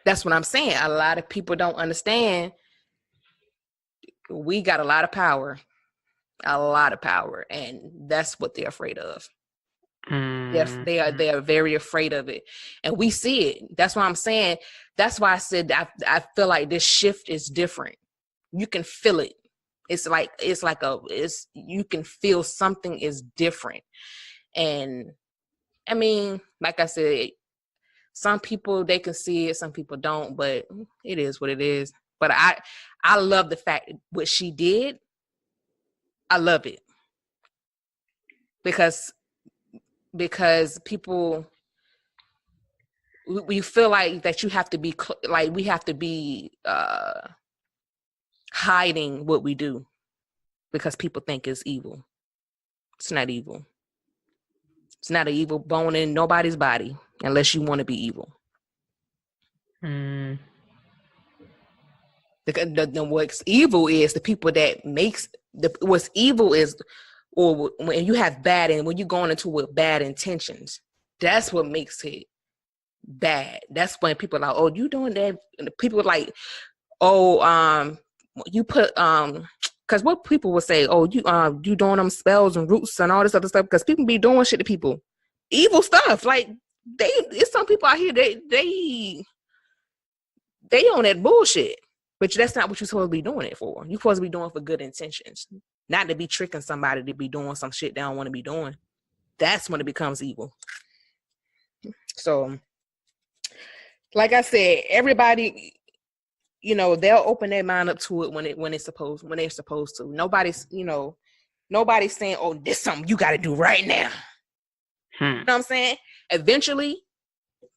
S2: That's what I'm saying. A lot of people don't understand. We got a lot of power, and that's what they're afraid of. They are very afraid of it, and we see it. That's why I'm saying. That's why I said I feel like this shift is different. You can feel it. It's like you can feel something is different. And I mean, like I said, some people, they can see it, some people don't, but it is what it is. But I love the fact what she did. I love it because people, we feel like that you have to be like, we have to be hiding what we do because people think it's evil. It's not evil. It's not an evil bone in nobody's body unless you want to be evil. What's evil is the people that makes what's evil is, or when you have bad, and when you're going into with bad intentions, that's what makes it bad. That's when people are like, oh, you doing that? And people are like, oh, you put because what people will say, oh, you doing them spells and roots and all this other stuff, because people be doing shit to people, evil stuff. Like it's some people out here, they on that bullshit, but that's not what you're supposed to be doing it for. You're supposed to be doing it for good intentions, not to be tricking somebody to be doing some shit they don't want to be doing. That's when it becomes evil. So, like I said, everybody, you know, they'll open their mind up to it when they're supposed to. Nobody's, you know, Nobody's saying, "Oh, this is something you got to do right now." You know what I'm saying? Eventually,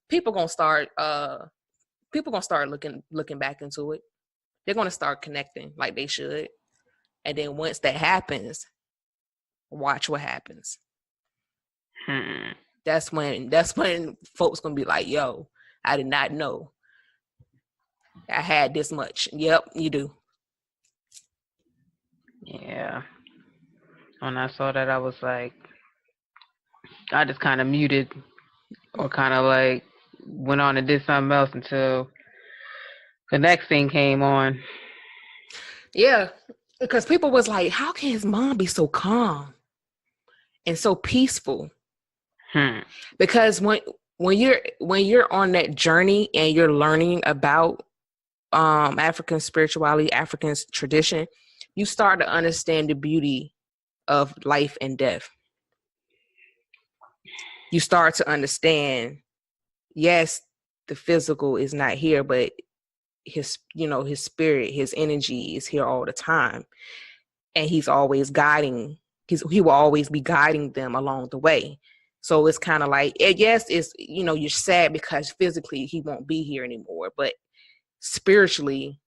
S2: people gonna start looking back into it. They're gonna start connecting like they should, and then once that happens, watch what happens. That's when folks gonna be like, "Yo, I did not know I had this much." Yep, you do.
S1: Yeah. When I saw that, I was like, I just kind of muted or kind of like went on and did something else until the next thing came on.
S2: Yeah, because people was like, "How can his mom be so calm and so peaceful?" Because when you're on that journey and you're learning about African spirituality, African tradition, you start to understand the beauty of life and death. You start to understand, yes, the physical is not here, but his spirit, his energy is here all the time, and he's always guiding. He will always be guiding them along the way. So it's kind of like, yes, it's, you're sad because physically he won't be here anymore, but spiritually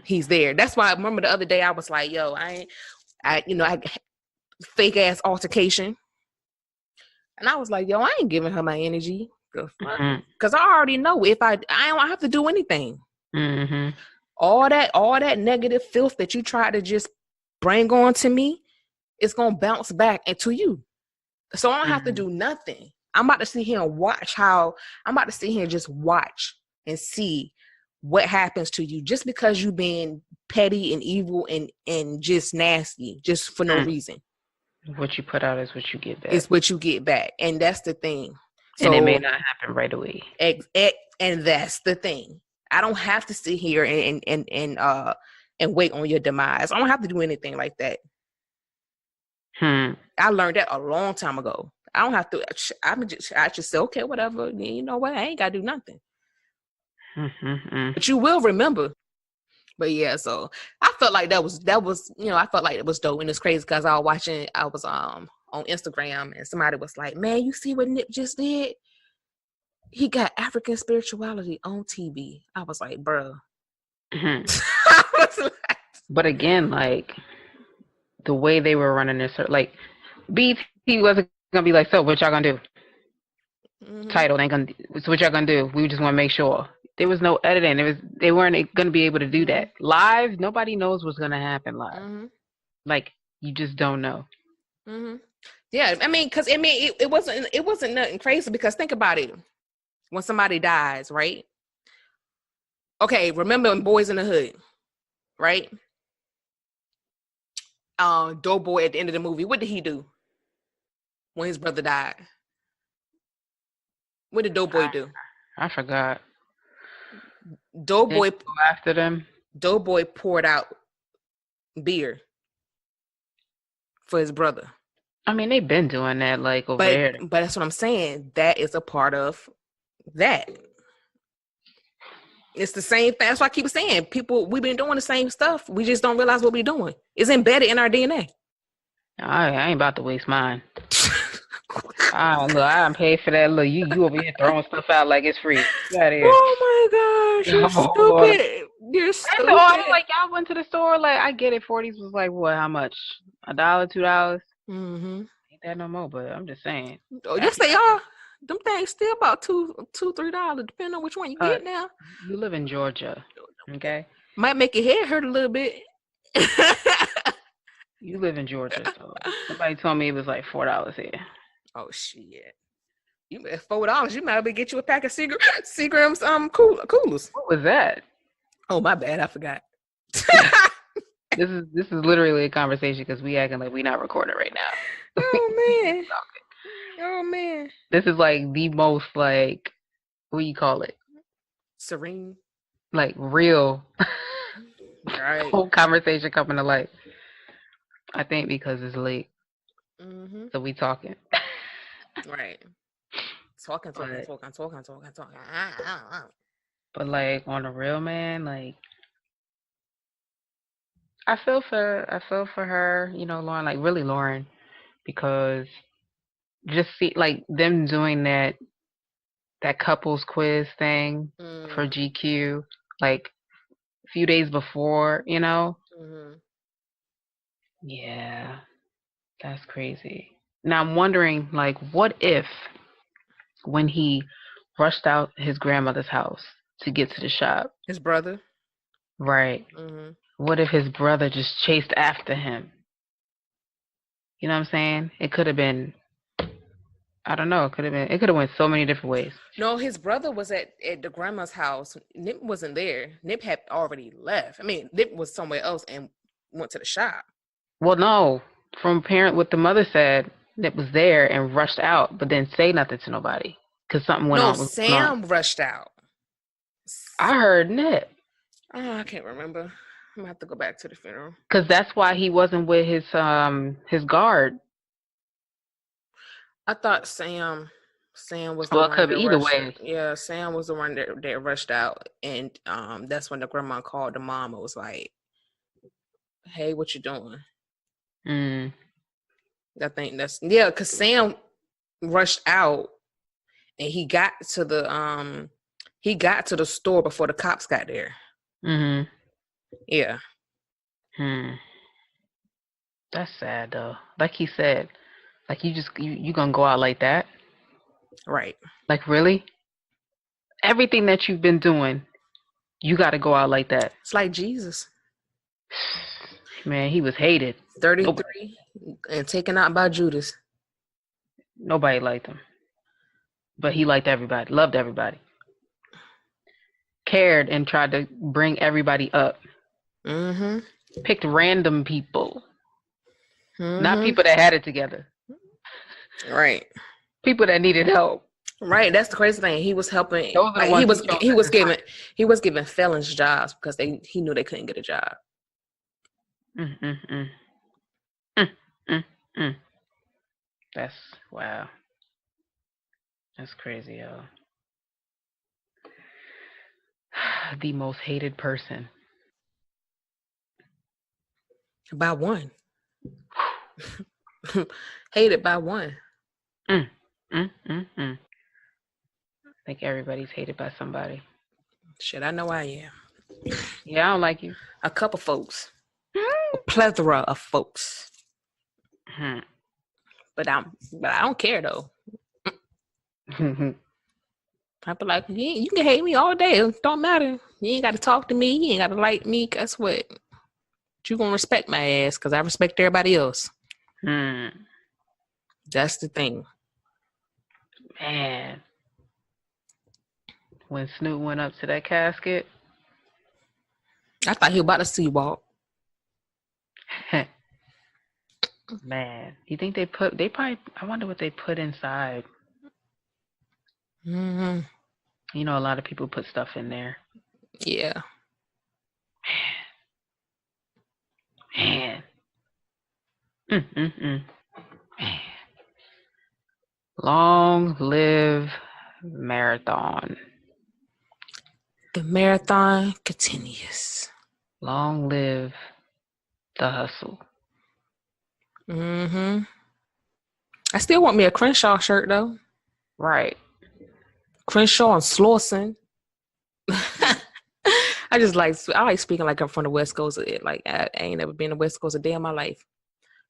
S2: he's there. That's why I remember the other day I was like, yo, I fake ass altercation. And I was like, yo, I ain't giving her my energy. Because I already know if I don't have to do anything. All that negative filth that you try to just bring on to me, it's gonna bounce back into you. So I don't have to do nothing. I'm about to sit here and watch just watch and see what happens to you just because you being petty and evil and just nasty, just for no reason.
S1: What you put out is what you get back.
S2: It's what you get back. And that's the thing.
S1: So, and it may not happen right away.
S2: And that's the thing. I don't have to sit here and wait on your demise. I don't have to do anything like that. I learned that a long time ago. I don't have to. I just say, okay, whatever. You know what? I ain't got to do nothing. But you will remember. But yeah, so I felt like that was I felt like it was dope, and it's crazy because I was on Instagram, and somebody was like, "Man, you see what Nip just did? He got African spirituality on TV." I was like, "Bro."
S1: But again, like the way they were running this, like BT wasn't gonna be like, "So what y'all gonna do?" Title ain't gonna. So what y'all gonna do? We just want to make sure. There was no editing. They weren't going to be able to do that live. Nobody knows what's going to happen live. Like you just don't know.
S2: Yeah, I mean, because it wasn't nothing crazy. Because think about it, when somebody dies, right? Okay, remember in Boys in the Hood, right? Doughboy at the end of the movie, what did he do when his brother died? What did Doughboy do?
S1: I forgot.
S2: Doughboy
S1: after them.
S2: Doughboy poured out beer for his brother.
S1: I mean, they've been doing that like over there.
S2: But that's what I'm saying. That is a part of that. It's the same thing. That's why I keep saying, people, we've been doing the same stuff. We just don't realize what we're doing. It's embedded in our DNA.
S1: I ain't about to waste mine. Look, I paid for that. Look, you over here throwing stuff out like it's free. Get out of here.
S2: Oh my gosh, you're stupid. You're stupid.
S1: I'm like, y'all went to the store. Like, I get it. 40s was like, what? How much? $1, $2? Ain't that no more? But I'm just saying.
S2: Oh, yes, they are. Them things still about $2, $3, depending on which one you get now.
S1: You live in Georgia, okay?
S2: Might make your head hurt a little bit.
S1: You live in Georgia, so somebody told me it was like $4 here.
S2: Oh shit! You $4. You might be get you a pack of Seagram's coolers.
S1: What was that?
S2: Oh my bad, I forgot.
S1: This is literally a conversation because we acting like we not recording right now.
S2: Oh man. Oh man.
S1: This is like the most like, what do you call it?
S2: Serene.
S1: Like real.
S2: Right.
S1: Whole conversation coming to life. I think because it's late. So we talking.
S2: Right. Talking.
S1: But like on a real man, like I feel for her, Lauren, like really Lauren, because just see like them doing that couples quiz thing for
S2: Mm,
S1: GQ like a few days before.
S2: hmm
S1: Yeah, that's crazy. Now I'm wondering, like, what if when he rushed out his grandmother's house to get to the shop,
S2: His brother.
S1: right?
S2: Hmm
S1: What if his brother just chased after him? You know what I'm saying? It could have been, I don't know, it could have went so many different ways.
S2: No, his brother was at the grandma's house. Nip wasn't there. Nip had already left. I mean, Nip was somewhere else and went to the shop.
S1: Well, no, from parent, what the mother said, that was there and rushed out, but didn't say nothing to nobody because something
S2: No,
S1: was going on.
S2: Sam rushed out.
S1: I heard Nip.
S2: Oh, I can't remember. I'm gonna have to go back to the funeral.
S1: Because that's why he wasn't with his guard.
S2: I thought Sam was the
S1: Well, it
S2: one
S1: could
S2: that
S1: be either
S2: rushed.
S1: way.
S2: Yeah, Sam was the one that rushed out, and that's when the grandma called the mom and was like, "Hey, what you doing?"
S1: Mm.
S2: I think that's yeah, because Sam rushed out and he got to the store before the cops got there.
S1: Mhm.
S2: Yeah,
S1: Hmm. That's sad though. Like he said, like you gonna go out like that?
S2: right.
S1: Like really? Everything that you've been doing, you got to go out like that.
S2: It's like Jesus,
S1: Man, he was hated. Nobody,
S2: 33 and taken out by Judas.
S1: nobody liked him, but he liked everybody, loved everybody, cared, and tried to bring everybody up.
S2: Mm-hmm.
S1: Picked random people, not
S2: Mm-hmm.
S1: people that had it together.
S2: Right.
S1: People that needed help.
S2: Right. That's the crazy thing. He was helping.
S1: Those are the
S2: Like
S1: ones he chose
S2: he
S1: as
S2: was
S1: his
S2: giving felons jobs because he knew they couldn't get a job.
S1: friends. Mm, mm, mm. That's wow. That's crazy, yo. The most hated person.
S2: By one. Hated by one.
S1: Mm, mm. I think everybody's hated by somebody.
S2: Shit, I know I am.
S1: Yeah, I don't like you.
S2: A couple folks. A plethora of folks.
S1: Hmm.
S2: But I don't care though. I be like, you can hate me all day. It don't matter. You ain't gotta talk to me. You ain't gotta like me. Guess what? You gonna respect my ass because I respect everybody else.
S1: Hmm.
S2: That's the thing.
S1: Man, when Snoop went up to that casket,
S2: I thought he was about to see walk.
S1: man, you think they probably, I wonder what they put inside.
S2: Mm-hmm.
S1: A lot of people put stuff in there.
S2: Yeah.
S1: Man. Man. Long live marathon.
S2: The marathon continues.
S1: Long live the hustle.
S2: Mm-hmm. I still want me a Crenshaw shirt though.
S1: Right.
S2: Crenshaw and Slauson. I like speaking like I'm from the West Coast. Like I ain't never been to West Coast a day in my life.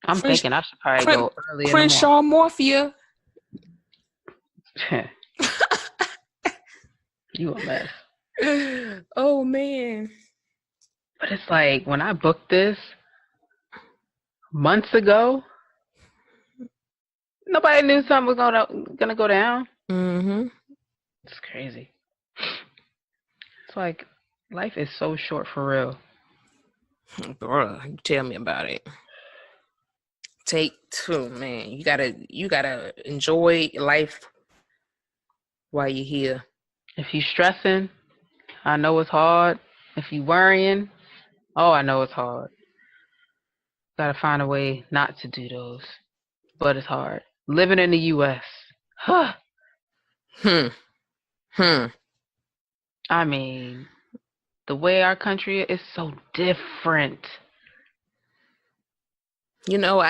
S1: I'm thinking I should probably
S2: Cren-
S1: go early in the morning.
S2: Crenshaw Morphia.
S1: You a mess.
S2: Oh man.
S1: But it's like when I booked this months ago, nobody knew something was gonna go down.
S2: Mm-hmm.
S1: It's crazy. It's like life is so short for real.
S2: Bruh, you tell me about it. Take two, man. You gotta enjoy life while you're here.
S1: If you stressing, I know it's hard. If you worrying, oh, I know it's hard. Gotta find a way not to do those. But it's hard. Living in the US. Huh.
S2: Hmm. Hmm.
S1: I mean, the way our country is so different.
S2: You know,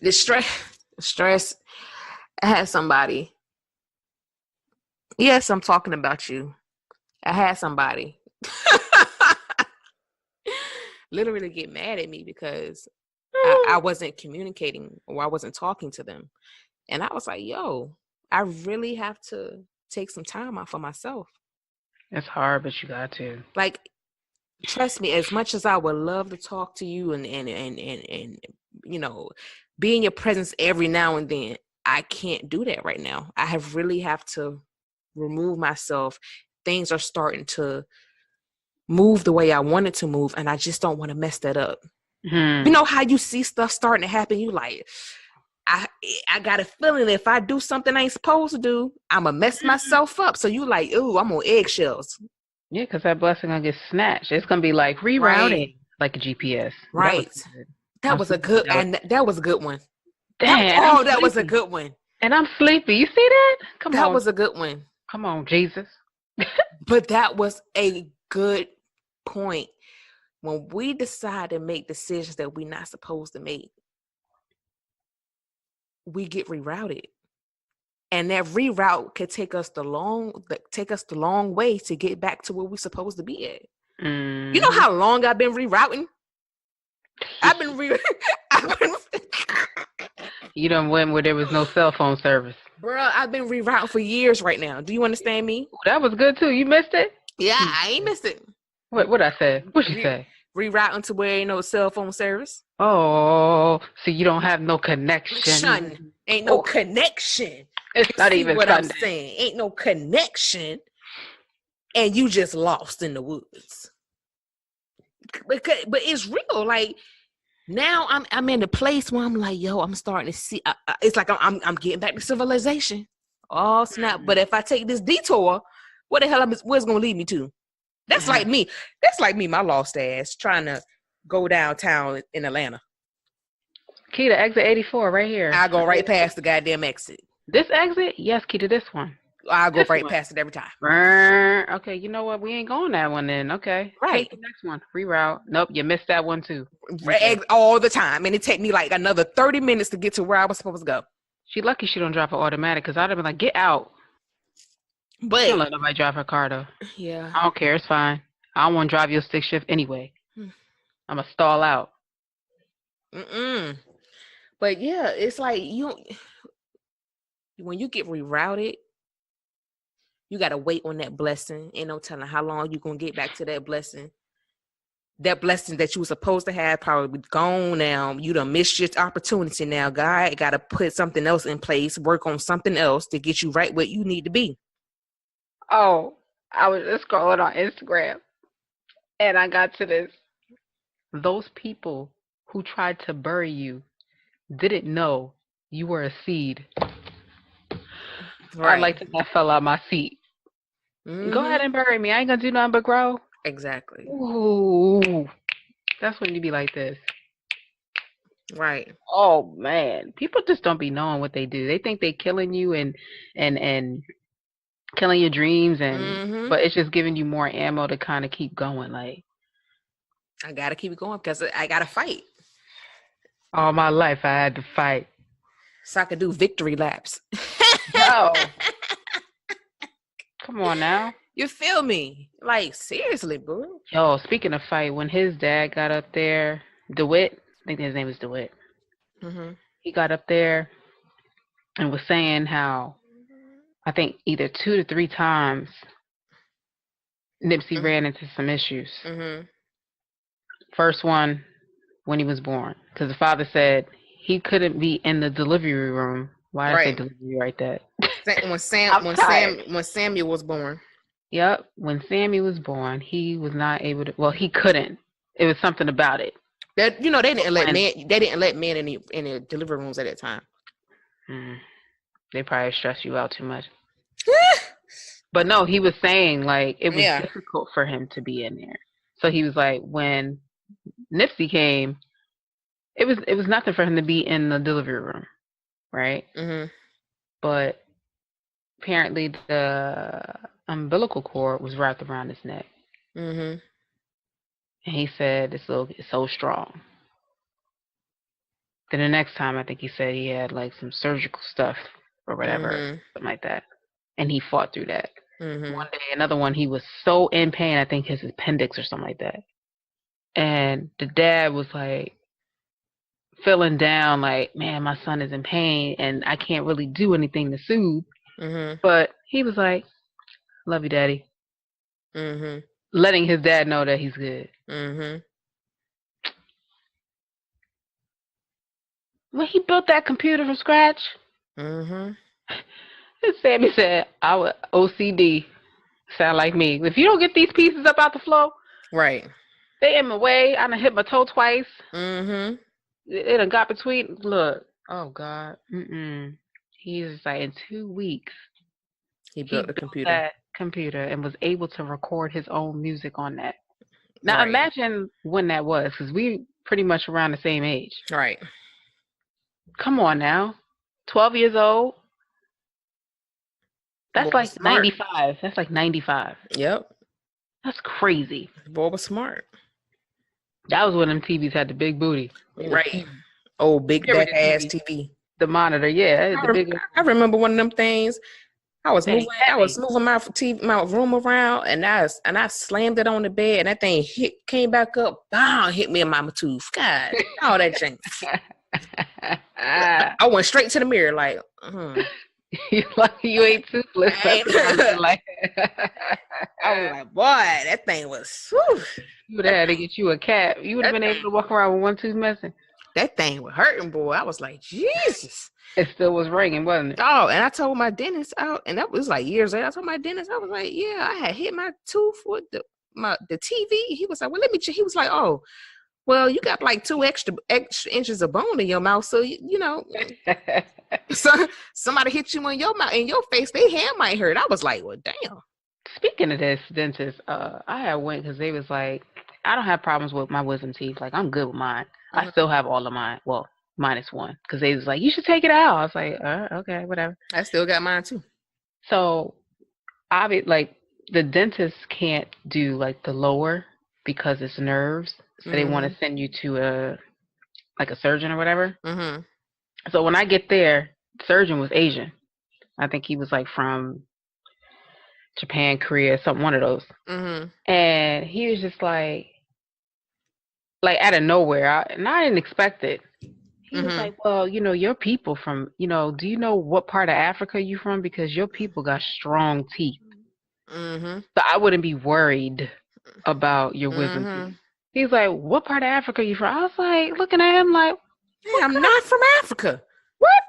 S2: the stress. I had somebody. Yes, I'm talking about you. I had somebody literally get mad at me because I wasn't communicating or I wasn't talking to them. And I was like, yo, I really have to take some time out for myself.
S1: It's hard, but you got to.
S2: Like, trust me, as much as I would love to talk to you and you know, be in your presence every now and then, I can't do that right now. I have really have to remove myself. Things are starting to move the way I want it to move, and I just don't want to mess that up. You know how you see stuff starting to happen, you like, I got a feeling if I do something I ain't supposed to do, I'm gonna mess myself up. So you like, ooh, I'm on eggshells.
S1: Yeah, because that blessing gonna get snatched. It's gonna be like
S2: Right.
S1: rerouting, like a GPS. That was
S2: Right.
S1: good.
S2: That was a good, and that was a good one.
S1: Dang, I'm
S2: That was a
S1: sleepy.
S2: good one.
S1: And I'm sleepy. You see that? Come
S2: That
S1: on.
S2: was a good one.
S1: Come on, Jesus.
S2: But that was a good point. When we decide to make decisions that we're not supposed to make, we get rerouted. And that reroute could take us the long way to get back to where we're supposed to be at.
S1: Mm-hmm.
S2: You know how long I've been rerouting? I've been
S1: You done went where there was no cell phone service.
S2: Bruh, I've been rerouting for years right now. Do you understand me?
S1: Ooh, that was good too. You missed it?
S2: Yeah, I ain't missed it.
S1: What I said? What'd you say?
S2: Rerouting to where ain't no cell phone service.
S1: Oh, so you don't have no connection.
S2: Ain't no connection.
S1: It's not even
S2: what
S1: Sunday.
S2: I'm saying. Ain't no connection. And you just lost in the woods. But it's real. Like, now I'm in a place where I'm like, yo, I'm starting to see. It's like I'm getting back to civilization. Oh snap! But if I take this detour, what the hell where's gonna lead me to? That's like me. That's like me. My lost ass trying to go downtown in Atlanta.
S1: Key to exit 84 right here.
S2: I go right past the goddamn exit.
S1: This exit? Yes, key to this one.
S2: I go right past it every time.
S1: Okay, you know what? We ain't going that one then. Okay.
S2: Right.
S1: Take the next one. Reroute. Nope, you missed that one too.
S2: All the time. And it take me like another 30 minutes to get to where I was supposed to go.
S1: She lucky she don't drive her automatic, because I'd have been like, get out. But she don't let nobody drive her car though.
S2: Yeah.
S1: I don't care. It's fine. I don't want to drive your stick shift anyway. I'm going to stall out.
S2: But yeah, it's like when you get rerouted, you got to wait on that blessing. Ain't no telling how long you're going to get back to that blessing. That blessing that you were supposed to have probably gone now. You done missed your opportunity now. God got to put something else in place, work on something else to get you right where you need to be.
S1: Oh, I was just scrolling on Instagram and I got to this. Those people who tried to bury you didn't know you were a seed. Right. I like that fell out my seat. Go ahead and bury me. I ain't gonna do nothing but grow.
S2: Exactly.
S1: Ooh, that's when you be like this.
S2: Right.
S1: Oh man, people just don't be knowing what they do. They think they killing you and killing your dreams, and but it's just giving you more ammo to kind of keep going. Like,
S2: I gotta keep it going because I gotta fight.
S1: All my life I had to fight,
S2: so I could do victory laps.
S1: Yo, come on now.
S2: You feel me? Like, seriously, bro.
S1: Yo, speaking of fight, when his dad got up there, DeWitt, I think his name is DeWitt. He got up there and was saying how, I think either 2 to 3 times, Nipsey ran into some issues. First one, when he was born, because the father said he couldn't be in the delivery room. Why did I say delivery like that?
S2: When Samuel was born.
S1: Yep, when Sammy was born, he was not able to. Well, he couldn't. It was something about it.
S2: That they didn't let men. They didn't let men in the delivery rooms at that time.
S1: They probably stressed you out too much. But no, he was saying like it was difficult for him to be in there. So he was like, when Nipsey came, it was nothing for him to be in the delivery room, right? But apparently the umbilical cord was wrapped around his neck. And he said it's so strong. Then the next time, I think he said he had like some surgical stuff or whatever,
S2: Mhm.
S1: something like that, and he fought through that. One
S2: Mhm.
S1: day, another one, he was so in pain. I think his appendix or something like that. And the dad was like feeling down, like, man, my son is in pain, and I can't really do anything to soothe.
S2: Mhm.
S1: But he was like, "Love you, daddy,"
S2: Mhm.
S1: letting his dad know that he's good.
S2: Mhm.
S1: When he built that computer from scratch,
S2: Mhm.
S1: Sammy said, "I would OCD sound like me. If you don't get these pieces up out the floor,
S2: Right.
S1: they in my way. I done hit my toe twice.
S2: Mhm.
S1: It done got between. Look, oh God, He's just like in 2 weeks,
S2: He
S1: he
S2: built the
S1: built
S2: computer.
S1: that computer and was able to record his own music on that. Now
S2: Right.
S1: imagine when that was, because we pretty much around the same age.
S2: Right.
S1: Come on now, 12 years old. That's
S2: Boy was
S1: like
S2: smart.
S1: 95. That's like 95.
S2: Yep.
S1: That's crazy.
S2: Boy was smart.
S1: That was when them TVs had the big booty. It was
S2: Right.
S1: huge.
S2: Oh, big
S1: Remember
S2: back
S1: the
S2: ass
S1: TV,
S2: TV.
S1: the monitor? Yeah,
S2: I,
S1: the
S2: rem-
S1: big
S2: I remember one of them things. I was
S1: thing,
S2: moving. I was
S1: heavy.
S2: moving my TV, my room around, and I slammed it on the bed, and that thing came back up. Bam! Hit me in my tooth. God, all that junk. I went straight to the mirror, like,
S1: You lucky you ain't toothless.
S2: I
S1: That's what I'm looking like.
S2: was like, boy, that thing was. Whew,
S1: You would have
S2: that
S1: had to
S2: thing.
S1: get you a cat. You would have
S2: That
S1: been able
S2: thing.
S1: to walk around with one tooth missing.
S2: That thing was hurting, boy. I was like, Jesus.
S1: It still was ringing, wasn't it?
S2: Oh, and I told my dentist out, and that was like years later. I told my dentist, I was like, yeah, I had hit my tooth with the TV. He was like, well, let me check. He was like, oh, well, you got like two extra inches of bone in your mouth, so you know, so somebody hit you in your mouth, in your face, their hand might hurt. I was like, well, damn.
S1: Speaking of this, dentist, I had went because they was like, I don't have problems with my wisdom teeth. Like, I'm good with mine. I
S2: Mhm.
S1: still have all of mine. Well, minus one. Because they was like, you should take it out. I was like, okay, whatever.
S2: I still got mine too.
S1: So, like, the dentist can't do, like, the lower because it's nerves. So they want
S2: Mhm.
S1: to send you to a surgeon or whatever.
S2: Mhm.
S1: So when I get there, the surgeon was Asian. I think he was, like, from Japan, Korea, something, one of those.
S2: Mhm.
S1: And he was just like out of nowhere, and I didn't expect it. He was
S2: Mhm.
S1: like, "Well, your people from, do you know what part of Africa you from? Because your people got strong teeth,
S2: Mhm.
S1: so I wouldn't be worried about your wisdom teeth."
S2: Mhm.
S1: He's like, "What part of Africa you from?" I was like, looking at him like,
S2: Hey,
S1: "What
S2: I'm
S1: kind of
S2: not from Africa.
S1: what?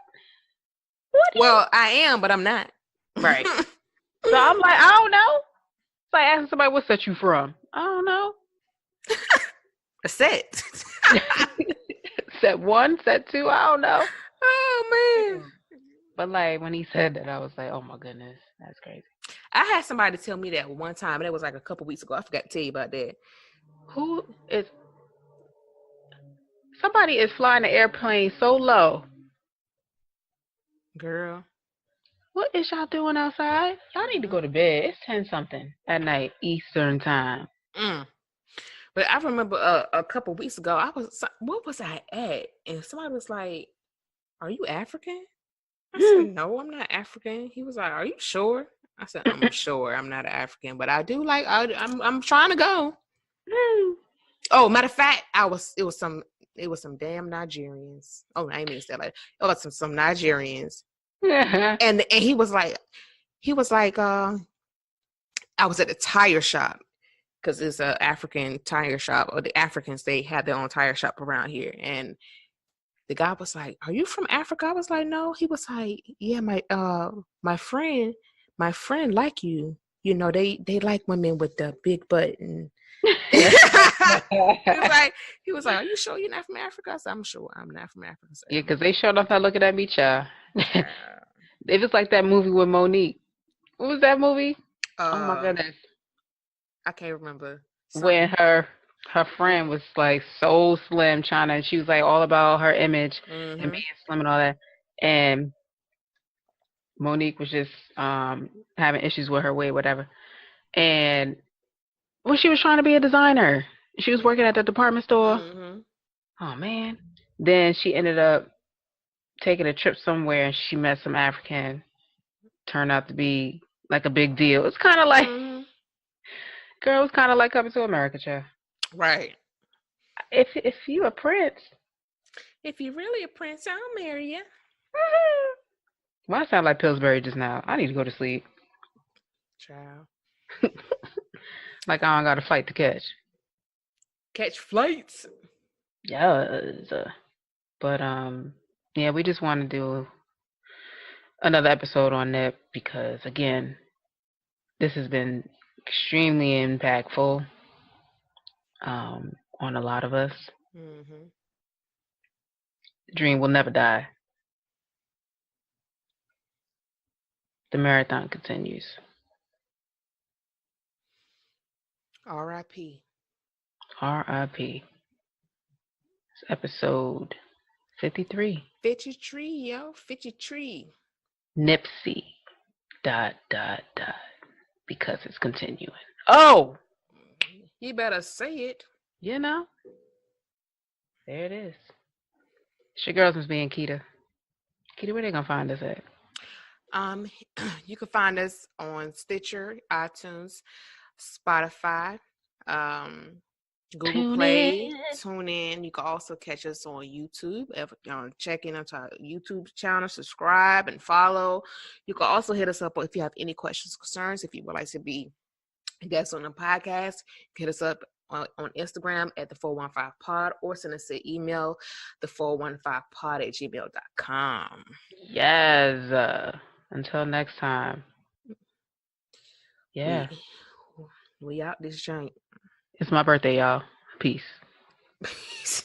S1: What do you?"
S2: Well, I am, but I'm not.
S1: Right. So I'm like, I don't know. It's like asking somebody, "What set you from?" I don't know.
S2: A set.
S1: Set one, set two, I don't know.
S2: Oh man.
S1: But like when he said that, I was like, "Oh my goodness, that's crazy."
S2: I had somebody tell me that one time, and it was like a couple weeks ago. I forgot to tell you about that.
S1: Who is somebody is flying the airplane so low?
S2: Girl.
S1: What is y'all doing outside? Y'all need to go to bed. It's 10 something at night, Eastern time.
S2: Mm. But I remember a couple weeks ago, what was I at? And somebody was like, "Are you African?" I said, "No, I'm not African." He was like, "Are you sure?" I said, "I'm sure I'm not an African, but I do like I'm trying to go." Oh, matter of fact, it was some damn Nigerians. Oh, I ain't mean to say like it was some Nigerians, and he was like, I was at the tire shop because it's a African tire shop, or the Africans, they have their own tire shop around here, and the guy was like, "Are you from Africa?" I was like, "No." He was like, "Yeah, my friend like you. You know, they like women with the big butt." And he was like, "Are you sure you're not from Africa?" I said, "I'm sure I'm not from Africa." So
S1: Yeah, because they showed up not looking at me, child.
S2: yeah.
S1: It was like that movie with Monique. What was that movie? Oh my
S2: Uh,
S1: goodness.
S2: I can't remember. Some.
S1: When her friend was like so slim, China, and she was like all about her image and
S2: Mm-hmm.
S1: being slim and all that. And Monique was just having issues with her weight, whatever. And well, she was trying to be a designer. She was working at the department store.
S2: Mm-hmm.
S1: Oh man. Then she ended up taking a trip somewhere and she met some African. Turned out to be like a big deal. It's kind of like,
S2: Mm-hmm.
S1: girl, it's kind of like coming to America, child.
S2: Right.
S1: If you a prince,
S2: If you're really a prince, I'll marry you.
S1: why I sound like Pillsbury just now? I need to go to sleep.
S2: Child.
S1: Like I don't got a flight to catch.
S2: Catch flights.
S1: Yes. But yeah, we just want to do another episode on Nip because again, this has been extremely impactful on a lot of us.
S2: Mm-hmm.
S1: Dream will never die. The marathon continues.
S2: R.I.P.
S1: R.I.P. It's episode 53.
S2: Fitchy tree, yo. Fitchy tree.
S1: Nipsey. Dot dot dot. Because it's continuing. Oh,
S2: You better say it.
S1: you know, there it is. It's your girls Miss being Keita. Keita, where they gonna find us at?
S2: You can find us on Stitcher, iTunes, Spotify, um, Google
S1: Tune
S2: Play,
S1: in.
S2: TuneIn. You can also catch us on YouTube. Check in onto our YouTube channel, subscribe and follow. You can also hit us up if you have any questions, concerns. If you would like to be a guest on the podcast, hit us up on Instagram at the 415pod or send us an email, the 415pod@gmail.com.
S1: Yes. Until next time. Yeah.
S2: We out this joint.
S1: It's my birthday, y'all. Peace.
S2: Peace.